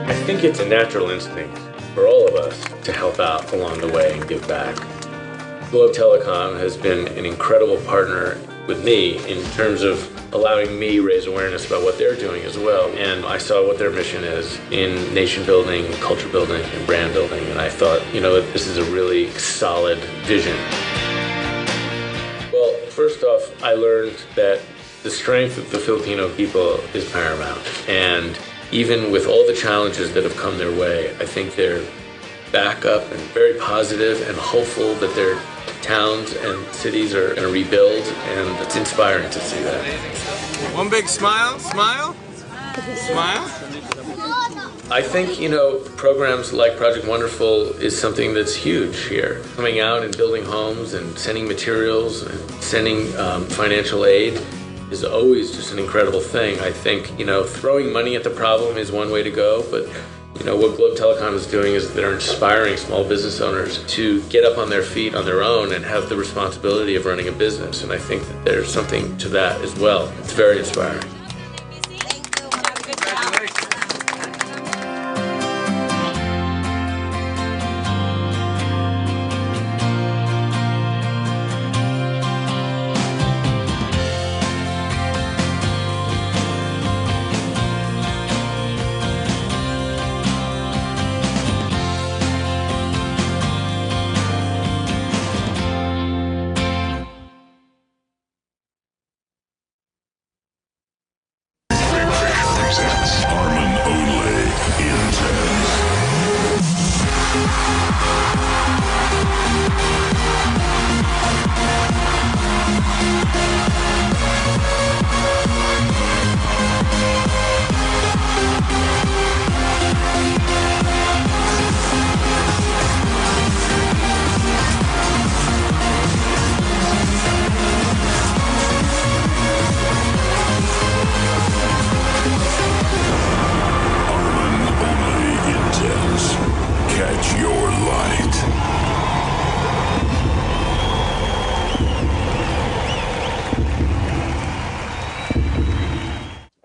I think it's a natural instinct for all of us to help out along the way and give back. Globe Telecom has been an incredible partner with me in terms of allowing me raise awareness about what they're doing as well. And I saw what their mission is in nation building, culture building, and brand building. And I thought, this is a really solid vision. Well, first off, I learned that the strength of the Filipino people is paramount. And even with all the challenges that have come their way, I think they're back up and very positive and hopeful that their towns and cities are going to rebuild, and it's inspiring to see that. One big smile. Smile. Smile. I think, programs like Project Wonderful is something that's huge here. Coming out and building homes and sending materials and sending financial aid is always just an incredible thing. I think, throwing money at the problem is one way to go, but what Globe Telecom is doing is they're inspiring small business owners to get up on their feet on their own and have the responsibility of running a business. And I think that there's something to that as well. It's very inspiring.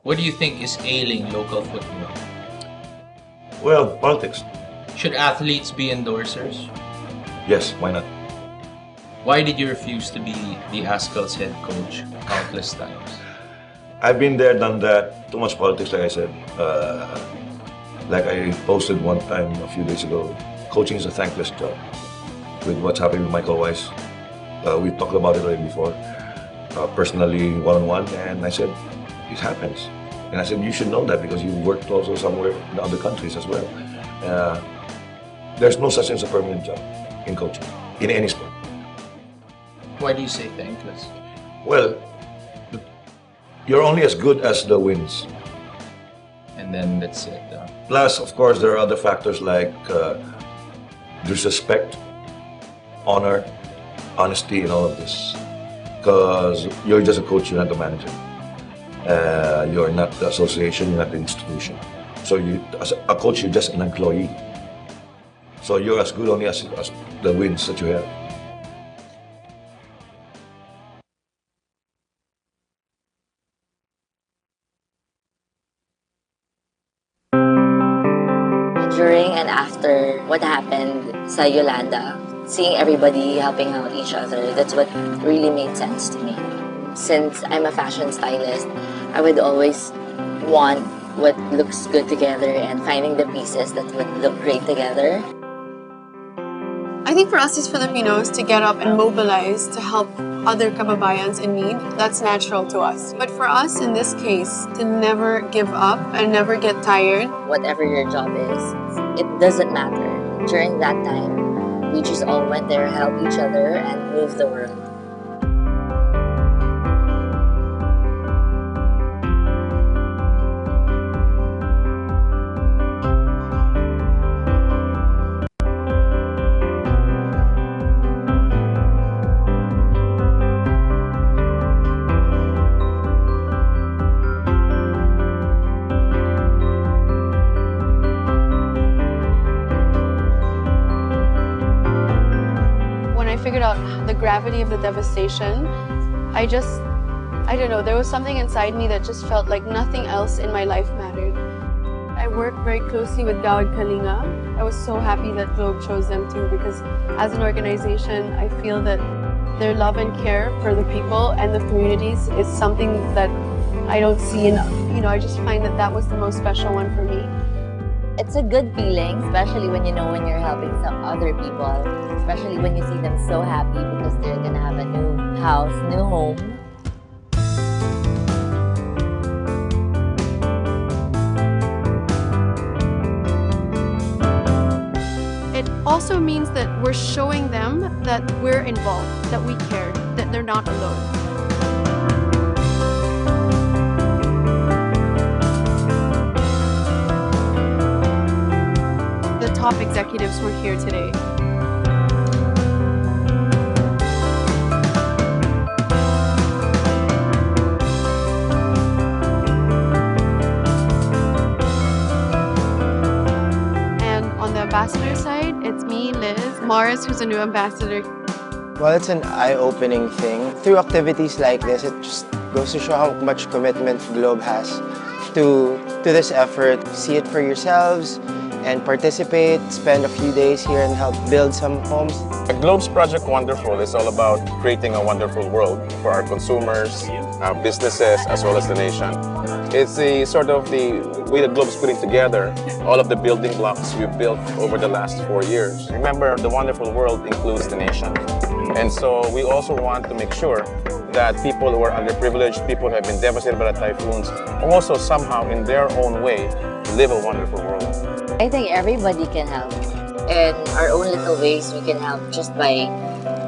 What do you think is ailing local football? Well, politics. Should athletes be endorsers? Yes, why not? Why did you refuse to be the Haskell's head coach countless times? I've been there, done that. Too much politics, like I said. Like I posted one time a few days ago, coaching is a thankless job. With what's happening with Michael Weiss, we talked about it already before, personally, one-on-one, and I said, it happens. And I said, you should know that because you worked also somewhere in other countries as well. There's no such thing as a permanent job in coaching, in any sport. Why do you say thankless? Well, you're only as good as the wins. And then that's it. Plus, of course, there are other factors like disrespect, honor, honesty, and all of this. Because you're just a coach, you're not a manager. You're not the association, you're not the institution. So you, as a coach, you're just an employee. So you're as good only as the wins that you have. During and after what happened sa Yolanda, seeing everybody helping out each other, that's what really made sense to me. Since I'm a fashion stylist, I would always want what looks good together and finding the pieces that would look great together. I think for us as Filipinos to get up and mobilize to help other kababayans in need, that's natural to us. But for us in this case, to never give up and never get tired. Whatever your job is, it doesn't matter. During that time, we just all went there, helped each other, and moved the world. Figured out the gravity of the devastation, I don't know, there was something inside me that just felt like nothing else in my life mattered. I worked very closely with Gawad Kalinga. I was so happy that Globe chose them too because as an organization, I feel that their love and care for the people and the communities is something that I don't see enough. I just find that that was the most special one for me. It's a good feeling, especially when when you're helping some other people, especially when you see them so happy because they're gonna have a new house, new home. It also means that we're showing them that we're involved, that we care, that they're not alone. top executives were here today. And on the ambassador side, it's me, Liz, Mars, who's a new ambassador. Well, it's an eye-opening thing. Through activities like this, it just goes to show how much commitment Globe has to this effort. See it for yourselves and participate, spend a few days here and help build some homes. The Globe's Project Wonderful is all about creating a wonderful world for our consumers, our businesses, as well as the nation. It's the sort of the way the Globe is putting together all of the building blocks we've built over the last 4 years. Remember, the wonderful world includes the nation. And so we also want to make sure that people who are underprivileged, people who have been devastated by the typhoons, also somehow in their own way live a wonderful world. I think everybody can help. In our own little ways, we can help just by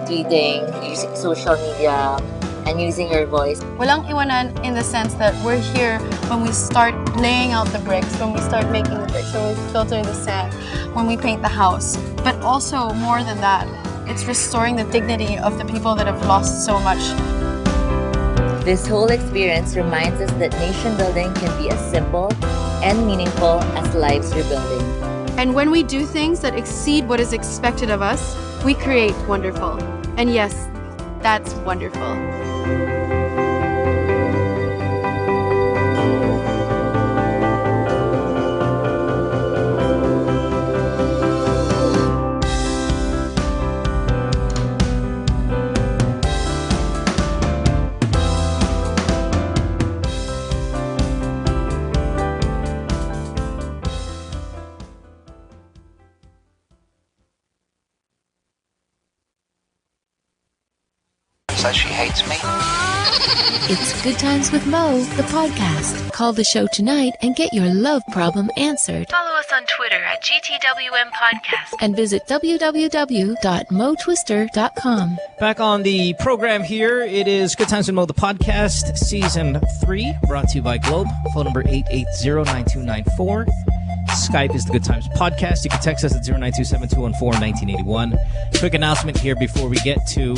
tweeting, using social media, and using your voice. Walang iwanan in the sense that we're here when we start laying out the bricks, when we start making the bricks, when we filter the sand, when we paint the house. But also, more than that, it's restoring the dignity of the people that have lost so much. This whole experience reminds us that nation building can be as simple and meaningful as lives rebuilding. And when we do things that exceed what is expected of us, we create wonderful. And yes, that's wonderful. Says she hates me. It's Good Times with Mo, the podcast. Call the show tonight and get your love problem answered. Follow us on Twitter at GTWM Podcast. And visit www.motwister.com. Back on the program here, it is Good Times with Mo, the podcast, Season 3, brought to you by Globe. Phone number 880-9294. Skype is the Good Times Podcast. You can text us at 092-7214-1981. Quick announcement here before we get to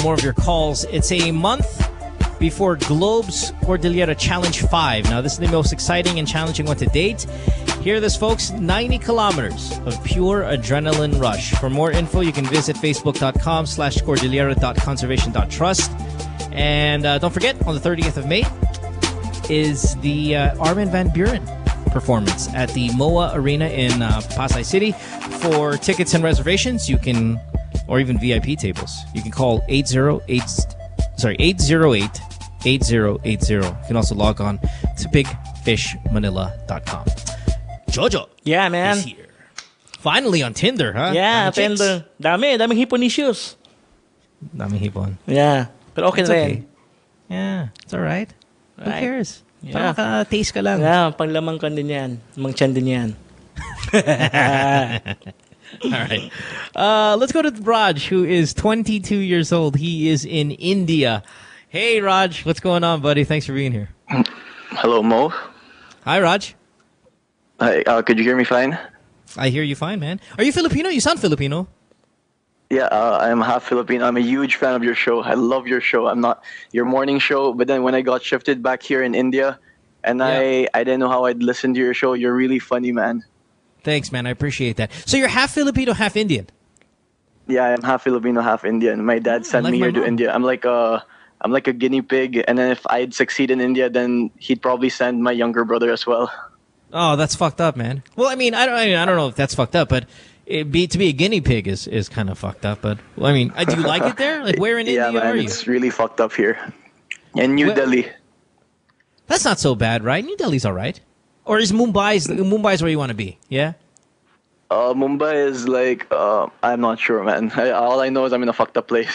more of your calls. It's a month before Globe's Cordillera Challenge 5. Now, this is the most exciting and challenging one to date. Hear this, folks. 90 kilometers of pure adrenaline rush. For more info, you can visit facebook.com/cordillera.conservation.trust. And don't forget, on the 30th of May is the Armin van Buren performance at the MOA Arena in Pasay City. For tickets and reservations, you can, or even VIP tables, you can call 808-8080. You can also log on to bigfishmanila.com. Jojo. Yeah, man. Is here. Finally on Tinder, huh? Yeah, Daming Tinder. Daming hipon issues. Daming hipon. Yeah. Pero okay It's rin. okay. Yeah, it's alright. Who Right. cares? Yeah. Parang taste ka lang. Yeah, panglamang kan din yan. Mangchan din yan. All right. Let's go to Raj, who is 22 years old. He is in India. Hey, Raj. What's going on, buddy? Thanks for being here. Hello, Mo. Hi, Raj. Hi, could you hear me fine? I hear you fine, man. Are you Filipino? You sound Filipino. Yeah, I'm half Filipino. I'm a huge fan of your show. I love your show. I'm not your morning show, but then when I got shifted back here in India, and I didn't know how I'd listen to your show. You're really funny, man. Thanks, man. I appreciate that. So you're half Filipino, half Indian. Yeah, I'm half Filipino, half Indian. My dad sent me here to India. I'm like a guinea pig, and then if I'd succeed in India, then he'd probably send my younger brother as well. Oh, that's fucked up, man. Well, I mean, I don't know if that's fucked up, but to be a guinea pig is kind of fucked up. But well, I mean, do you like it there? Like, where in India man, are you? It's really fucked up here. In New Delhi. That's not so bad, right? New Delhi's all right. Or is Mumbai's where you want to be? Yeah. Mumbai is like I'm not sure, man. All I know is I'm in a fucked up place.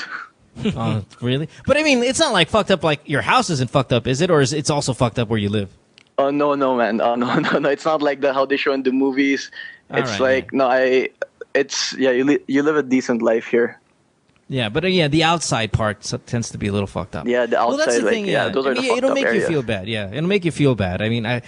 Oh, really? But I mean, it's not like fucked up. Like your house isn't fucked up, is it? Or is it's also fucked up where you live? Oh no, man. No. It's not like how they show in the movies. It's right, like you live a decent life here. Yeah, but yeah, the outside part tends to be a little fucked up. Yeah, the Well, that's outside, the thing. Yeah, those are the fucked it'll up make area. you feel bad. Yeah, it'll make you feel bad. I mean,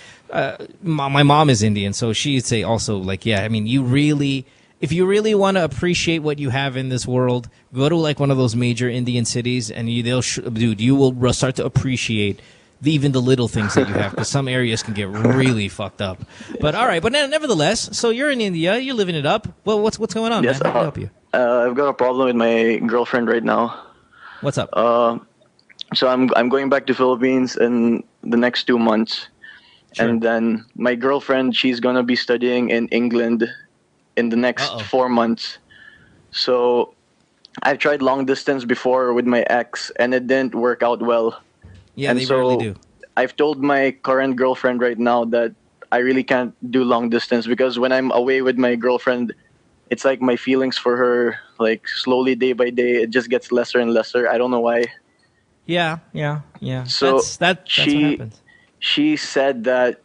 my mom is Indian, so she'd say also like, yeah, I mean, if you really want to appreciate what you have in this world, go to like one of those major Indian cities, and you will start to appreciate even the little things that you have, because some areas can get really fucked up. But all right, but nevertheless, so you're in India, you're living it up. Well, what's going on, Yes, man? How can I help you? I've got a problem with my girlfriend right now. What's up? So I'm going back to Philippines in the next 2 months, and then my girlfriend, she's gonna be studying in England in the next 4 months. So I've tried long distance before with my ex, and it didn't work out well. Yeah, and they so rarely do. I've told my current girlfriend right now that I really can't do long distance, because when I'm away with my girlfriend, it's like my feelings for her, like slowly day by day, it just gets lesser and lesser. I don't know why. Yeah. So that's what happens. She said that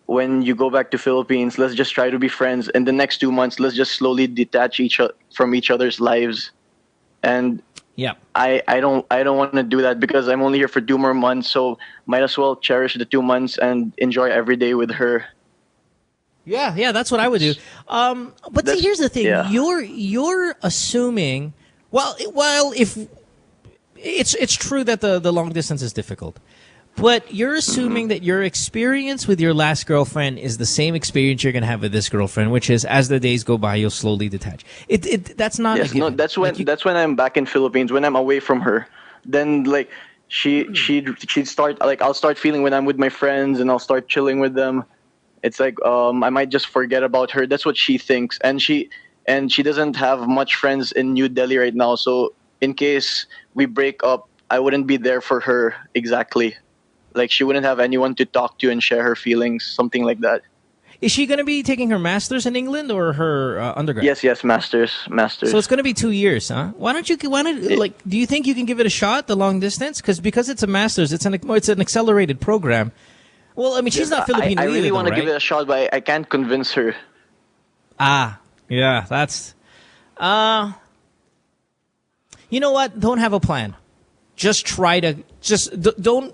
when you go back to Philippines, let's just try to be friends. In the next 2 months, let's just slowly detach from each other's lives. And yeah, I don't want to do that, because I'm only here for 2 more months. So might as well cherish the 2 months and enjoy every day with her. Yeah, that's what I would do. But see, here's the thing: you're assuming. Well, if it's true that the long distance is difficult, but you're assuming that your experience with your last girlfriend is the same experience you're gonna have with this girlfriend, which is as the days go by, you'll slowly detach. That's not. Yes, no, that's when I'm back in Philippines, when I'm away from her. Then like she'd start, like I'll start feeling when I'm with my friends and I'll start chilling with them. It's like I might just forget about her. That's what she thinks, and she doesn't have much friends in New Delhi right now. So in case we break up, I wouldn't be there for her exactly. Like she wouldn't have anyone to talk to and share her feelings, something like that. Is she going to be taking her master's in England or her undergrad? Yes, master's. So it's going to be 2 years, huh? Do you think you can give it a shot, the long distance? Because it's a master's, it's an accelerated program. Well, I mean, she's not Filipino I really either, want to right? give it a shot, but I can't convince her. Yeah, that's... you know what? Don't have a plan. Just try to... Don't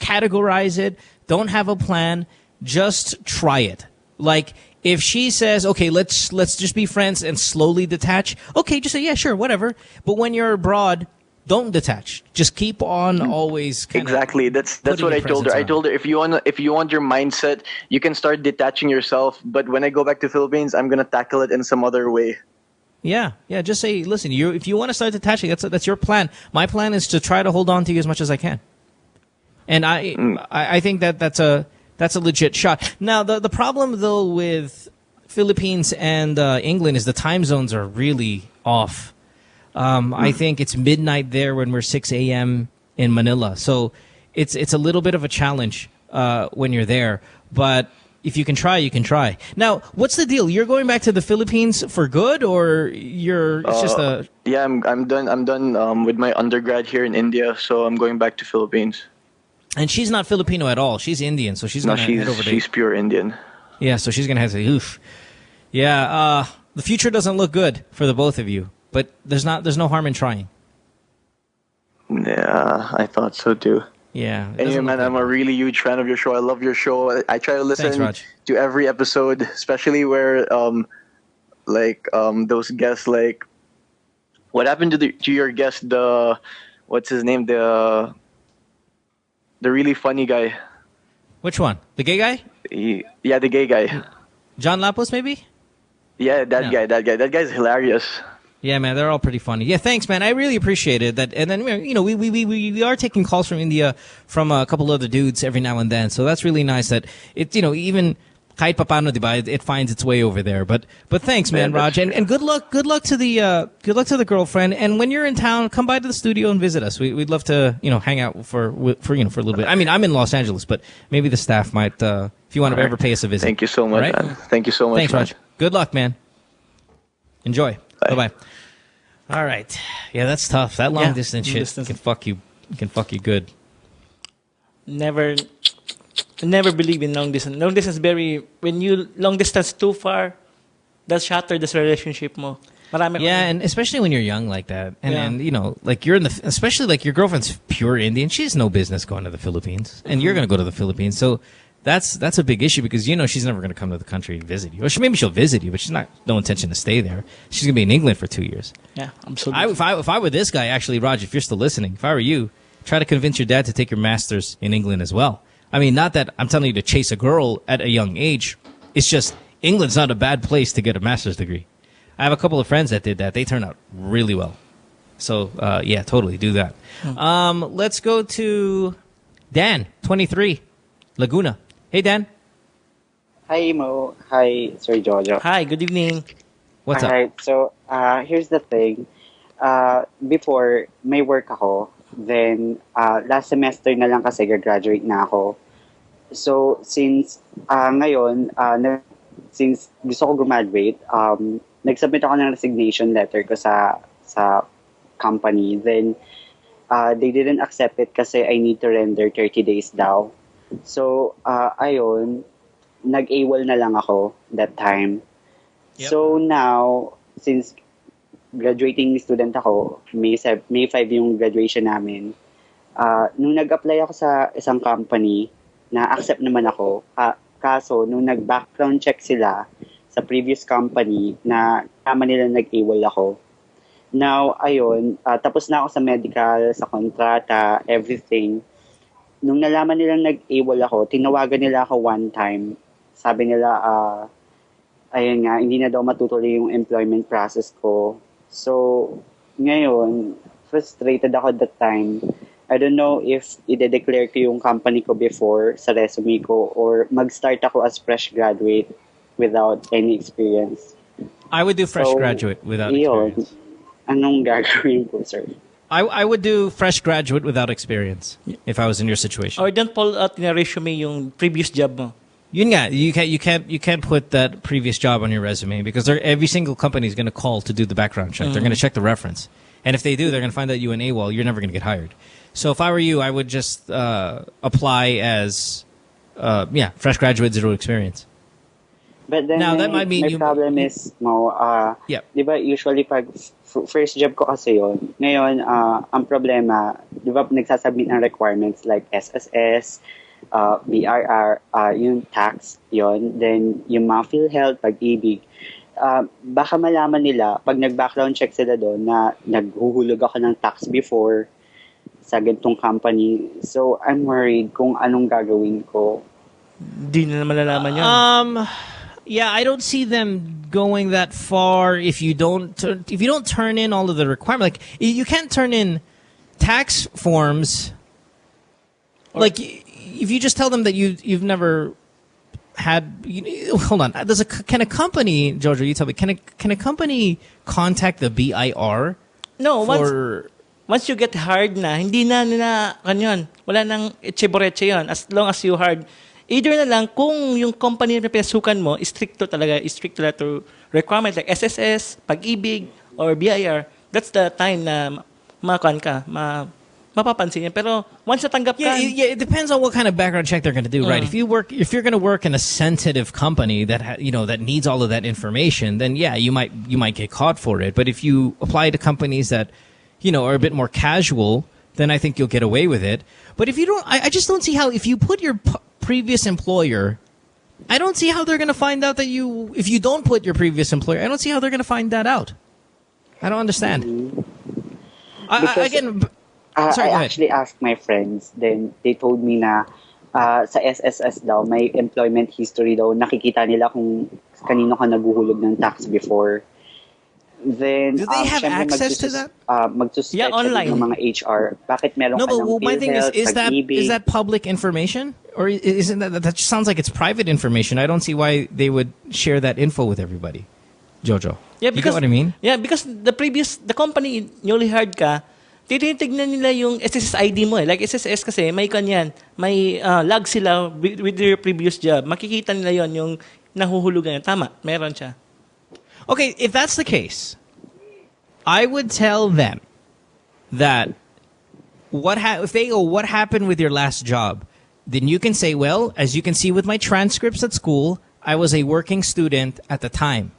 categorize it. Don't have a plan. Just try it. Like, if she says, okay, let's just be friends and slowly detach, okay, just say, yeah, sure, whatever. But when you're abroad... Don't detach. Just keep on always. Exactly. That's what I told her. I told her if you want your mindset, you can start detaching yourself. But when I go back to Philippines, I'm gonna tackle it in some other way. Yeah. Just say, listen. If you want to start detaching, that's your plan. My plan is to try to hold on to you as much as I can. And I think that's a legit shot. Now the problem though with Philippines and England is the time zones are really off. I think it's midnight there when we're 6 a.m. in Manila. So it's a little bit of a challenge when you're there. But if you can try, you can try. Now, what's the deal? You're going back to the Philippines for good, or it's just a... Yeah, I'm done. I'm done with my undergrad here in India, so I'm going back to Philippines. And she's not Filipino at all. She's Indian, so she's going to head over there. She's pure Indian. Yeah, so she's going to have to say, oof. Yeah, the future doesn't look good for the both of you. But there's no harm in trying. Yeah, I thought so too. Yeah. Anyway, man, I'm a really huge fan of your show. I love your show. I try to listen to every episode, especially where those guests, like what happened to your guest, what's his name, the really funny guy. Which one? The gay guy? Yeah, the gay guy. John Lapos, maybe? Yeah, that guy. That guy's hilarious. Yeah, man, they're all pretty funny. Yeah, thanks, man. I really appreciate it. And then we are taking calls from India from a couple other dudes every now and then. So that's really nice that it even kahit papano, diba, it finds its way over there. But thanks, man, Raj, and good luck to the girlfriend. And when you're in town, come by to the studio and visit us. We'd love to hang out for a little bit. I mean, I'm in Los Angeles, but maybe the staff might if you want to ever pay us a visit. Thank you so much, man. Thank you so much. Thanks, Raj. Good luck, man. Enjoy. Bye-bye. All right. Yeah, that's tough. That long distance shit can fuck you good. Never believe in long distance. Long distance long distance too far, that shatter this relationship mo. Yeah, and especially when you're young like that, and you know, like you're in the, especially like your girlfriend's pure Indian. She has no business going to the Philippines, and you're going to go to the Philippines. So that's a big issue because you know she's never going to come to the country and visit you. Or maybe she'll visit you, but she's not no intention to stay there. She's going to be in England for 2 years. Yeah, absolutely. If I were this guy, actually, Raj, if you're still listening, if I were you, try to convince your dad to take your master's in England as well. I mean, not that I'm telling you to chase a girl at a young age. It's just England's not a bad place to get a master's degree. I have a couple of friends that did that. They turned out really well. So, yeah, totally do that. Let's go to Dan, 23, Laguna. Hey, Dan. Hi, Mo. Hi, Sir Jojo. Hi, good evening. What's up? Alright, so here's the thing. Before, may work ako. Then, last semester na lang kasi graduate na ako. So, since ngayon, since gusto ko graduate, nag-submit ako ng resignation letter ko sa company. Then, they didn't accept it kasi I need to render 30 days daw. So, ayun, nag-AWOL na lang ako that time. Yep. So now, since graduating student ako, May 5 yung graduation namin, nung nag-apply ako sa isang company, na-accept naman ako. Kaso, nung nag-background check sila sa previous company, na tama nila nag-AWOL ako. Now, ayun, tapos na ako sa medical, sa kontrata, everything. Nung nalaman nilang nag-AWOL ako, tinawagan nila ako one time. Sabi nila, ayun nga, hindi na daw matutuloy yung employment process ko. So, ngayon, frustrated ako that time. I don't know if i-declare ko yung company ko before sa resume ko or mag-start ako as fresh graduate without any experience. I would do fresh graduate without experience. Anong gagawin ko, sir? I would do fresh graduate without experience if I was in your situation. Or don't pull out in a resume yung previous job mo. Yun nga, you can't put that previous job on your resume because every single company is going to call to do the background check. They're going to check the reference. And if they do, they're going to find out you in AWOL. You're never going to get hired. So if I were you, I would just apply as fresh graduate, zero experience. But then now, that might mean my problem is, Mo, di ba usually pag first job ko kasi yun, ngayon, ang problema, di ba nagsasubmit ng requirements like SSS, BRR, yung tax, yun, then yung mga PhilHealth, pag-ibig, baka malaman nila, pag nag-background check sila doon, na naghuhulog ako ng tax before sa ganitong company. So, I'm worried kung anong gagawin ko. Di na malalaman yan. Yeah, I don't see them going that far if you don't turn in all of the requirements. Like you can't turn in tax forms. Like if you just tell them that you've never had. Hold on. Can a company, Jojo? You tell me. Can a company contact the BIR? No. Once you get hired na, hindi na nila kanyon. Wala nang etche-boreche yon. As long as you hired. Either na lang kung yung company na pinasukan mo, strict to requirement like SSS, Pag-ibig, or BIR, that's the time na mapapansin niya. Pero once natanggap ka... Yeah, it depends on what kind of background check they're going to do, right? If you're going to work in a sensitive company that that needs all of that information, then yeah, you might get caught for it. But if you apply to companies that are a bit more casual, then I think you'll get away with it. But if you don't, I just don't see how, if you put your previous employer, I don't see how they're going to find out that if you don't put your previous employer, I don't see how they're going to find that out. I don't understand. I actually asked my friends, then they told me na sa SSS daw, may employment history daw, nakikita nila kung kanino ka naguhulog ng tax before. Then, do they have access to that? Yeah, online. Ng mga HR. Bakit meron ka ng my thing is that public information? Or isn't that just sounds like it's private information? I don't see why they would share that info with everybody. Jojo. Yeah, because, you get what I mean? Yeah, because the company newly hired ka, tinitignan nila yung SSS ID mo eh. Like SSS kasi, may kanyan, may lag sila with your previous job. Makikita nila yon yung nahuhulugan. Tama, meron siya. Okay, if that's the case, I would tell them that if they go, what happened with your last job? Then you can say, well, as you can see with my transcripts at school, I was a working student at the time.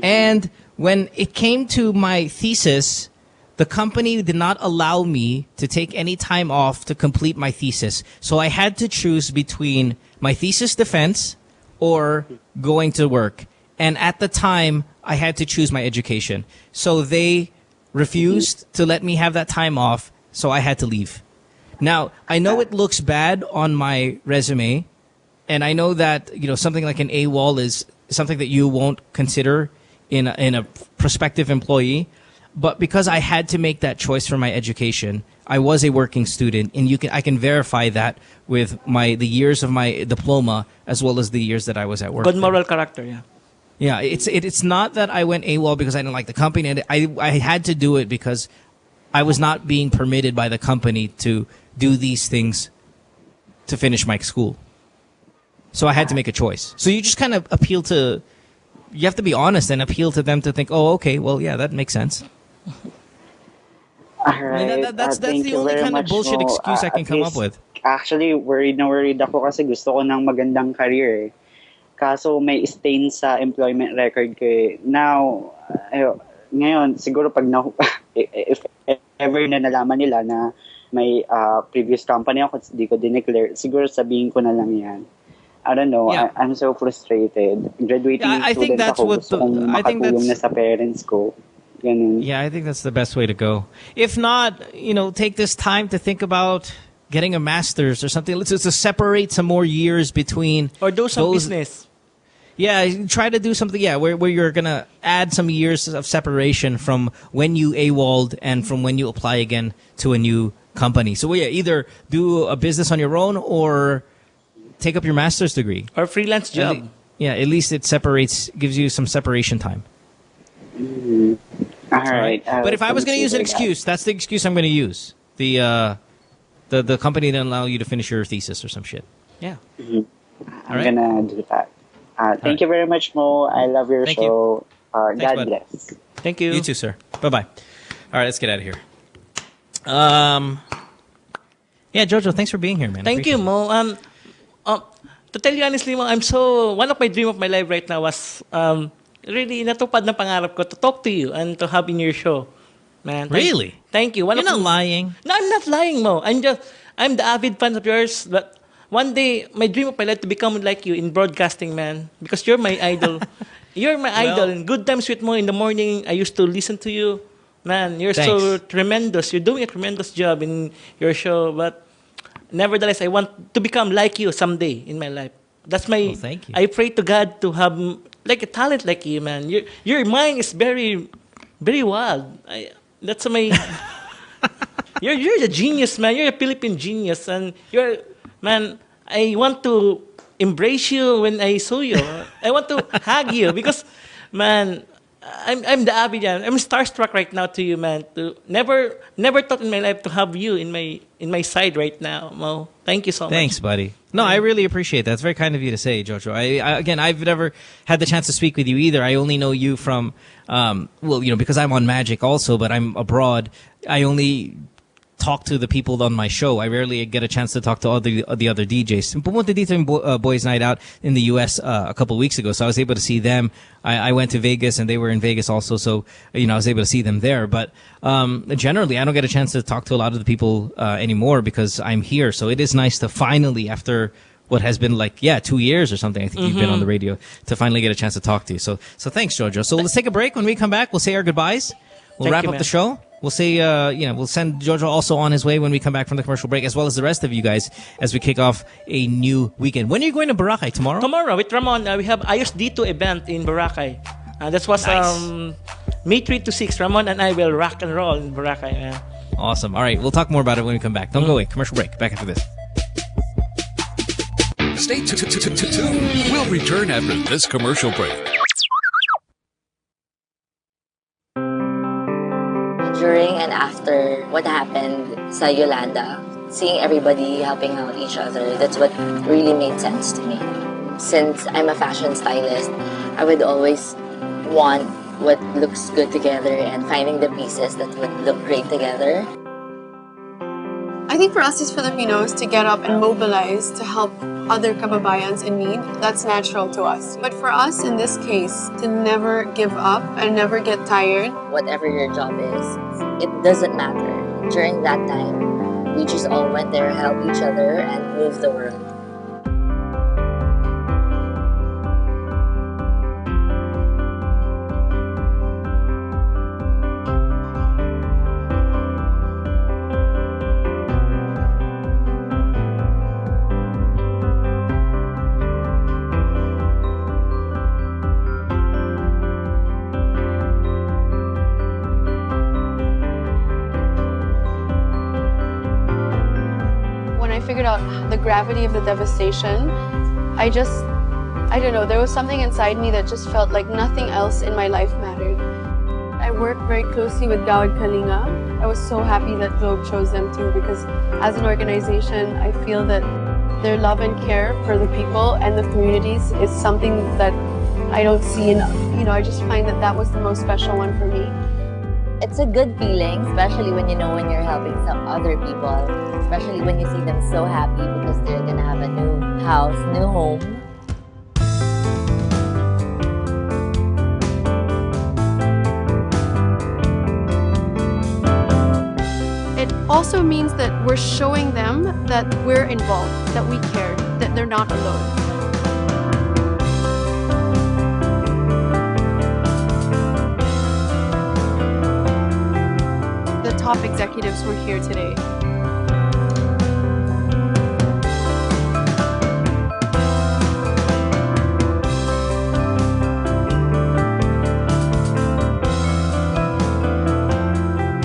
And when it came to my thesis, the company did not allow me to take any time off to complete my thesis. So I had to choose between my thesis defense or going to work. And at the time, I had to choose my education. So they refused to let me have that time off, so I had to leave. Now, I know it looks bad on my resume, and I know that, something like an AWOL is something that you won't consider in a prospective employee. But because I had to make that choice for my education, I was a working student, and I can verify that with the years of my diploma as well as the years that I was at work. Good moral character, yeah. Yeah, it's not that I went AWOL because I didn't like the company. And I had to do it because I was not being permitted by the company to do these things to finish my school. So I had to make a choice. So you just kind of you have to be honest and appeal to them to think, oh, okay, well, yeah, that makes sense. All right. That's the only kind of bullshit excuse I can come up with. Actually, worried ako kasi gusto ko ng magandang career. Kaso may stain sa employment record ko eh. Now, ngayon, siguro pag if ever na nalaman nila na may previous company ako, di ko dineclare, siguro sabihin ko na lang yan. I don't know. Yeah. I'm so frustrated. Graduating student ako. Gusto kong makatulong na sa parents ko. Ganun. Yeah, I think that's the best way to go. If not, take this time to think about getting a master's or something. Let's just separate some more years between. Or do some business. Yeah, try to do something. Yeah, where you're gonna add some years of separation from when you AWOL'd and from when you apply again to a new company. So yeah, either do a business on your own or take up your master's degree or freelance job. At least it gives you some separation time. Mm-hmm. All right. But if I was going to use an excuse, that's the excuse I'm going to use. The company didn't allow you to finish your thesis or some shit. Yeah. Mm-hmm. I'm gonna do that. Thank you very much, Mo. I love your show. Thanks, God bud. bless. Thank you. You too, sir. Bye-bye. All right, let's get out of here. Yeah, Jojo, thanks for being here, man. Thank you, Mo. To tell you honestly, Mo, one of my dream of my life right now was really natupad na pangarap ko to talk to you and to have in your show. Man, really? Thank you. You're not lying. No, I'm not lying, Mo. I'm the avid fan of yours, but one day, my dream of my life to become like you in broadcasting, man. Because you're my idol. You're my idol. In Good Times with Mo in the morning, I used to listen to you. Man, you're so tremendous. You're doing a tremendous job in your show. But nevertheless, I want to become like you someday in my life. That's my... Well, thank you. I pray to God to have like a talent like you, man. Your mind is very, very wild. That's my... You're a genius, man. You're a Philippine genius. And man, I want to embrace you when I saw you. I want to hug you because, man, I'm the Abidjan. I'm starstruck right now to you, man. Never thought in my life to have you in my side right now, Mo. Thank you so much. Thanks, buddy. No, I really appreciate that. It's very kind of you to say, Jojo. I've never had the chance to speak with you either. I only know you from, because I'm on Magic also, but I'm abroad. I only talk to the people on my show. I rarely get a chance to talk to all the other DJs. Pumunta dito yung Boys Night Out in the U.S. A couple of weeks ago, so I was able to see them. I went to Vegas, and they were in Vegas also, so I was able to see them there. But generally, I don't get a chance to talk to a lot of the people anymore because I'm here. So it is nice to finally, after what has been 2 years or something, I think you've been on the radio, to finally get a chance to talk to you. So thanks, Jojo. So let's take a break. When we come back, we'll say our goodbyes. We'll wrap up the show. We'll say, we'll send Jojo also on his way when we come back from the commercial break, as well as the rest of you guys as we kick off a new weekend. When are you going to Boracay? Tomorrow? Tomorrow with Ramon. We have ISD2 event in Boracay. That was May 3 to 6. Ramon and I will rock and roll in Boracay, man. Awesome. All right, we'll talk more about it when we come back. Don't go away. Commercial break. Back after this. Stay tuned. We'll return after this commercial break. During and after what happened sa Yolanda, seeing everybody helping out each other, that's what really made sense to me. Since I'm a fashion stylist, I would always want what looks good together and finding the pieces that would look great together. I think for us as Filipinos to get up and mobilize to help other kababayans in need, that's natural to us. But for us in this case, to never give up and never get tired. Whatever your job is, it doesn't matter. During that time, we just all went there, helped each other, and moved the world. Figured out the gravity of the devastation, I don't know, there was something inside me that just felt like nothing else in my life mattered. I worked very closely with Gawad Kalinga. I was so happy that Globe chose them too, because as an organization, I feel that their love and care for the people and the communities is something that I don't see enough. I just find that that was the most special one for me. It's a good feeling, especially when when you're helping some other people, especially when you see them so happy because they're gonna have a new house, new home. It also means that we're showing them that we're involved, that we care, that they're not alone. Top executives were here today.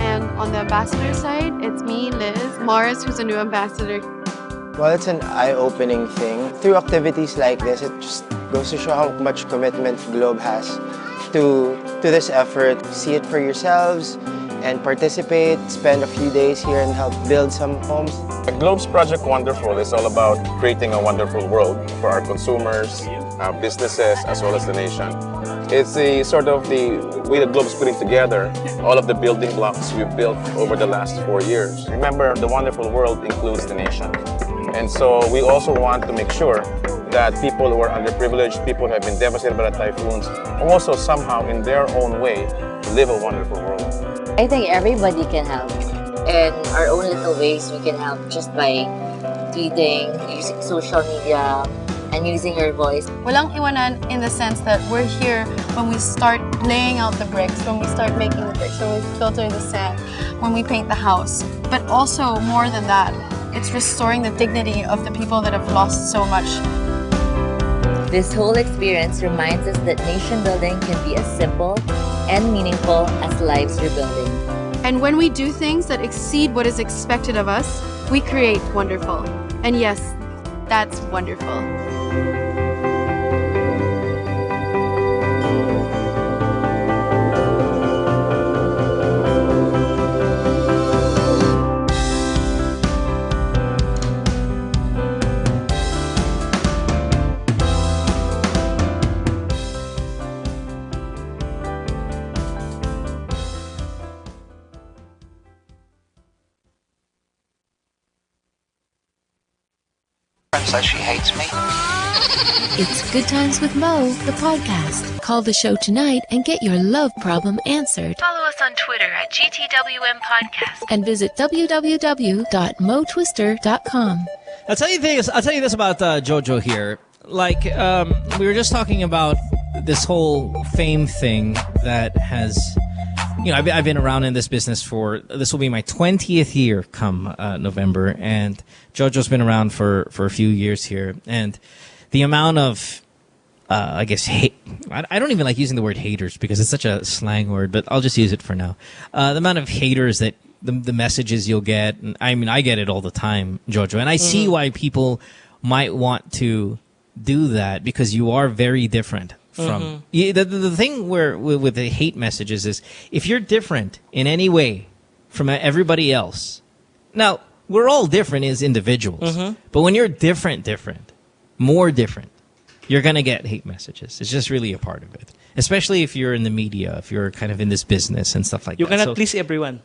And on the ambassador side, it's me, Liz, Morris, who's a new ambassador. Well, it's an eye-opening thing. Through activities like this, it just goes to show how much commitment Globe has to this effort. See it for yourselves and participate, spend a few days here and help build some homes. The Globe's Project Wonderful is all about creating a wonderful world for our consumers, businesses, as well as the nation. It's the sort of the way the Globe's putting together all of the building blocks we've built over the last 4 years. Remember, the wonderful world includes the nation. And so we also want to make sure that people who are underprivileged, people who have been devastated by the typhoons, also somehow in their own way live a wonderful world. I think everybody can help. In our own little ways, we can help just by tweeting, using social media, and using your voice. Walang iwanan in the sense that we're here when we start laying out the bricks, when we start making the bricks, when we filter the sand, when we paint the house. But also, more than that, it's restoring the dignity of the people that have lost so much. This whole experience reminds us that nation building can be as simple and meaningful as lives we're building. And when we do things that exceed what is expected of us, we create wonderful. And yes, that's wonderful. Says she hates me. It's Good Times with Mo, the podcast. Call the show tonight and get your love problem answered. Follow us on Twitter at GTWM Podcast. And visit www.motwister.com. I'll tell you this about Jojo here. Like, we were just talking about this whole fame thing that has... I've been around in this business this will be my 20th year come November, and Jojo's been around for a few years here, and the amount of, I guess, hate, I don't even like using the word haters because it's such a slang word, but I'll just use it for now. The amount of haters that the messages you'll get, and I mean, I get it all the time, Jojo, and I see why people might want to do that because you are very different. From the thing with the hate messages is if you're different in any way from everybody else. Now, we're all different as individuals, but when you're different, more different, you're going to get hate messages. It's just really a part of it, especially if you're in the media, if you're kind of in this business and stuff like that. You cannot please everyone.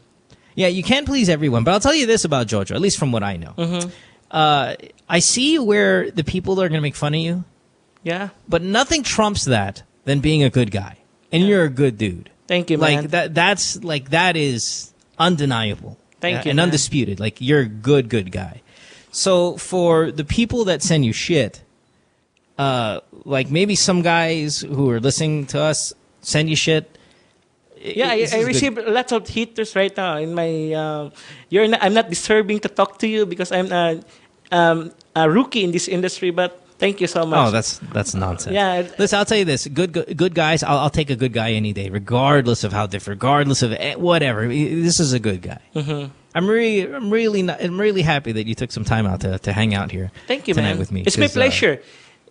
Yeah, you can't please everyone, but I'll tell you this about Jojo, at least from what I know. I see where the people are going to make fun of you. Yeah. But nothing trumps that than being a good guy. And you're a good dude. Thank you, man. That is undeniable. Thank you, and man. undisputed. Like, you're a good guy. So for the people that send you shit, like maybe some guys who are listening to us send you shit. Yeah, I receive lots of haters right now in my. I'm not deserving to talk to you because I'm a rookie in this industry. But thank you so much. Oh, that's nonsense. Yeah. Listen, I'll tell you this: good guys. I'll take a good guy any day, regardless of how different, regardless of whatever. This is a good guy. Mm-hmm. I'm really happy that you took some time out to hang out here. Thank you, tonight man. with me. It's my pleasure.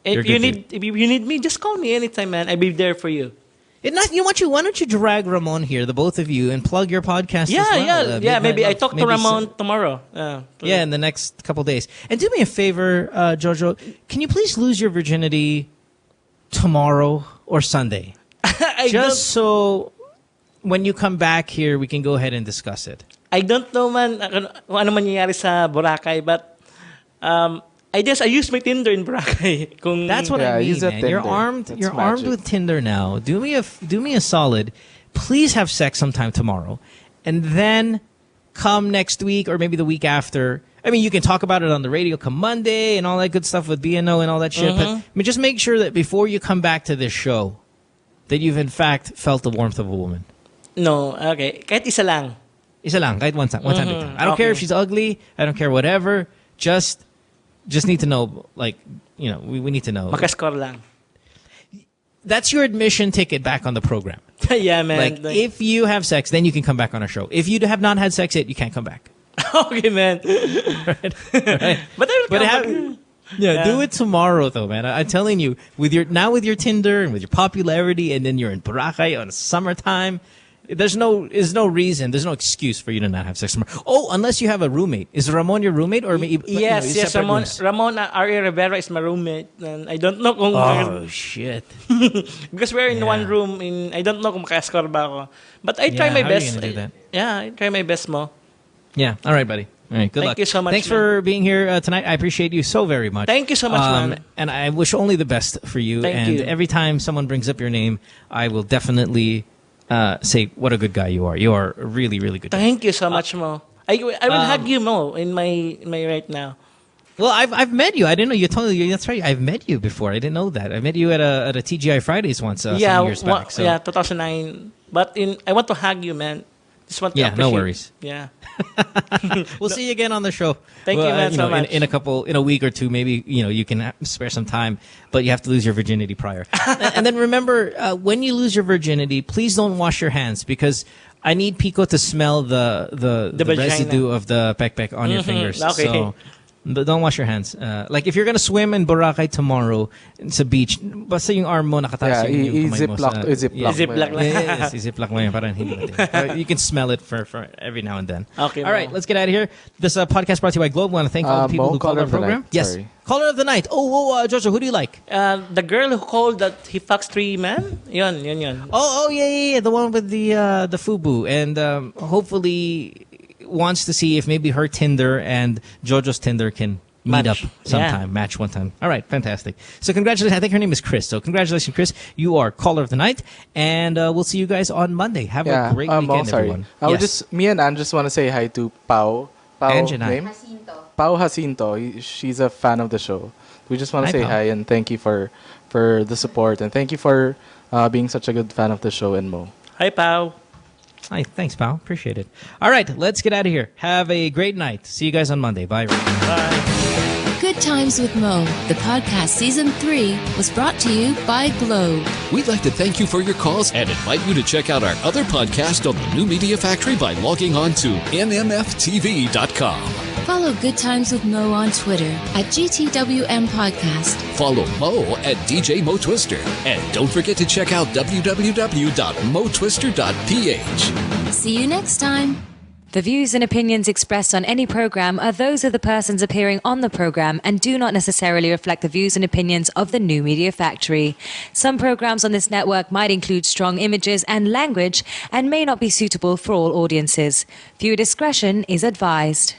If you need me, just call me anytime, man. I'll be there for you. Why don't you drag Ramon here, the both of you, and plug your podcast as well? Maybe I talk to Ramon tomorrow. In the next couple days. And do me a favor, Jojo, can you please lose your virginity tomorrow or Sunday? Just so when you come back here, we can go ahead and discuss it. I don't know, man, kung ano mangyayari sa Boracay, but I guess I use my Tinder in Boracay. That's what I mean, man. You're armed. You're armed with Tinder now. Do me a solid. Please have sex sometime tomorrow, and then come next week or maybe the week after. I mean, you can talk about it on the radio come Monday and all that good stuff with BNO and all that shit. But just make sure that before you come back to this show, that you've in fact felt the warmth of a woman. No, okay. Kahit isa lang. Isa lang. Kahit one time. I don't care if she's ugly. I don't care whatever. Just need to know, like, you know, we need to know. Makascore lang. That's your admission ticket back on the program. Yeah, man. Like, if you have sex, then you can come back on our show. If you have not had sex yet, you can't come back. Okay, man. Right. But do it tomorrow, though, man. I'm telling you, with your Tinder and with your popularity, and then you're in Boracay on summertime. There's no reason, there's no excuse for you to not have sex tomorrow. Oh, unless you have a roommate. Is Ramon your roommate or maybe? Yes. Ramon R.A. Rivera is my roommate, and I don't know kung. Oh shit! Because we're in one room. I don't know kung makascore ba ako. But I try my best. How are you gonna do that? Yeah, I try my best mo. Yeah. All right, buddy. All right. Good luck. Thank you so much. Thanks for being here tonight. I appreciate you so very much. Thank you so much, man. And I wish only the best for you. Thank you. Every time someone brings up your name, I will definitely. Say what a good guy you are. You are a really, really good guy. Thank you so much, Mo. I will hug you, Mo, in my right now. Well, I've met you. I didn't know you told me. That's right. I've met you before. I didn't know that. I met you at a TGI Fridays once some years back. So. Yeah, 2009. But I want to hug you, man. Just want to appreciate. No worries. Yeah. We'll see you again on the show. Thank you, man, so much. In a week or two, maybe you can spare some time, but you have to lose your virginity prior. And then remember, when you lose your virginity, please don't wash your hands because I need Pico to smell the residue of the pek on your fingers. Okay. So. But don't wash your hands. Like if you're gonna swim in Boracay tomorrow, it's a beach. Basta yung arm mo nakataas yung kamay mo. Ziplock mo yun. Parang hindi natin. You can smell it for every now and then. Okay. All right, let's get out of here. This podcast brought to you by Globe. I want to thank all the people who called our program. Yes. Caller of the night. Jojo, who do you like? The girl who called that he fucks 3 men. Yun. Oh, yeah. The one with the FUBU. And hopefully wants to see if maybe her Tinder and Jojo's Tinder can meet up sometime, match one time. All right, fantastic. So congratulations. I think her name is Chris. So congratulations, Chris. You are caller of the night, and we'll see you guys on Monday. Have a great weekend, everyone. Me and Anne just want to say hi to Pau. Pau name? Pau Jacinto. She's a fan of the show. We just want to say hi and thank you for the support and thank you for being such a good fan of the show, and Mo. Hi, Pau. Hi, thanks, pal. Appreciate it. All right, let's get out of here. Have a great night. See you guys on Monday. Bye. Bye. Good Times with Mo, the podcast Season 3, was brought to you by Globe. We'd like to thank you for your calls and invite you to check out our other podcast on the New Media Factory by logging on to nmftv.com. Follow Good Times with Mo on Twitter at GTWM Podcast. Follow Mo at DJ Mo Twister. And don't forget to check out www.motwister.ph. See you next time. The views and opinions expressed on any program are those of the persons appearing on the program and do not necessarily reflect the views and opinions of the New Media Factory. Some programs on this network might include strong images and language and may not be suitable for all audiences. Viewer discretion is advised.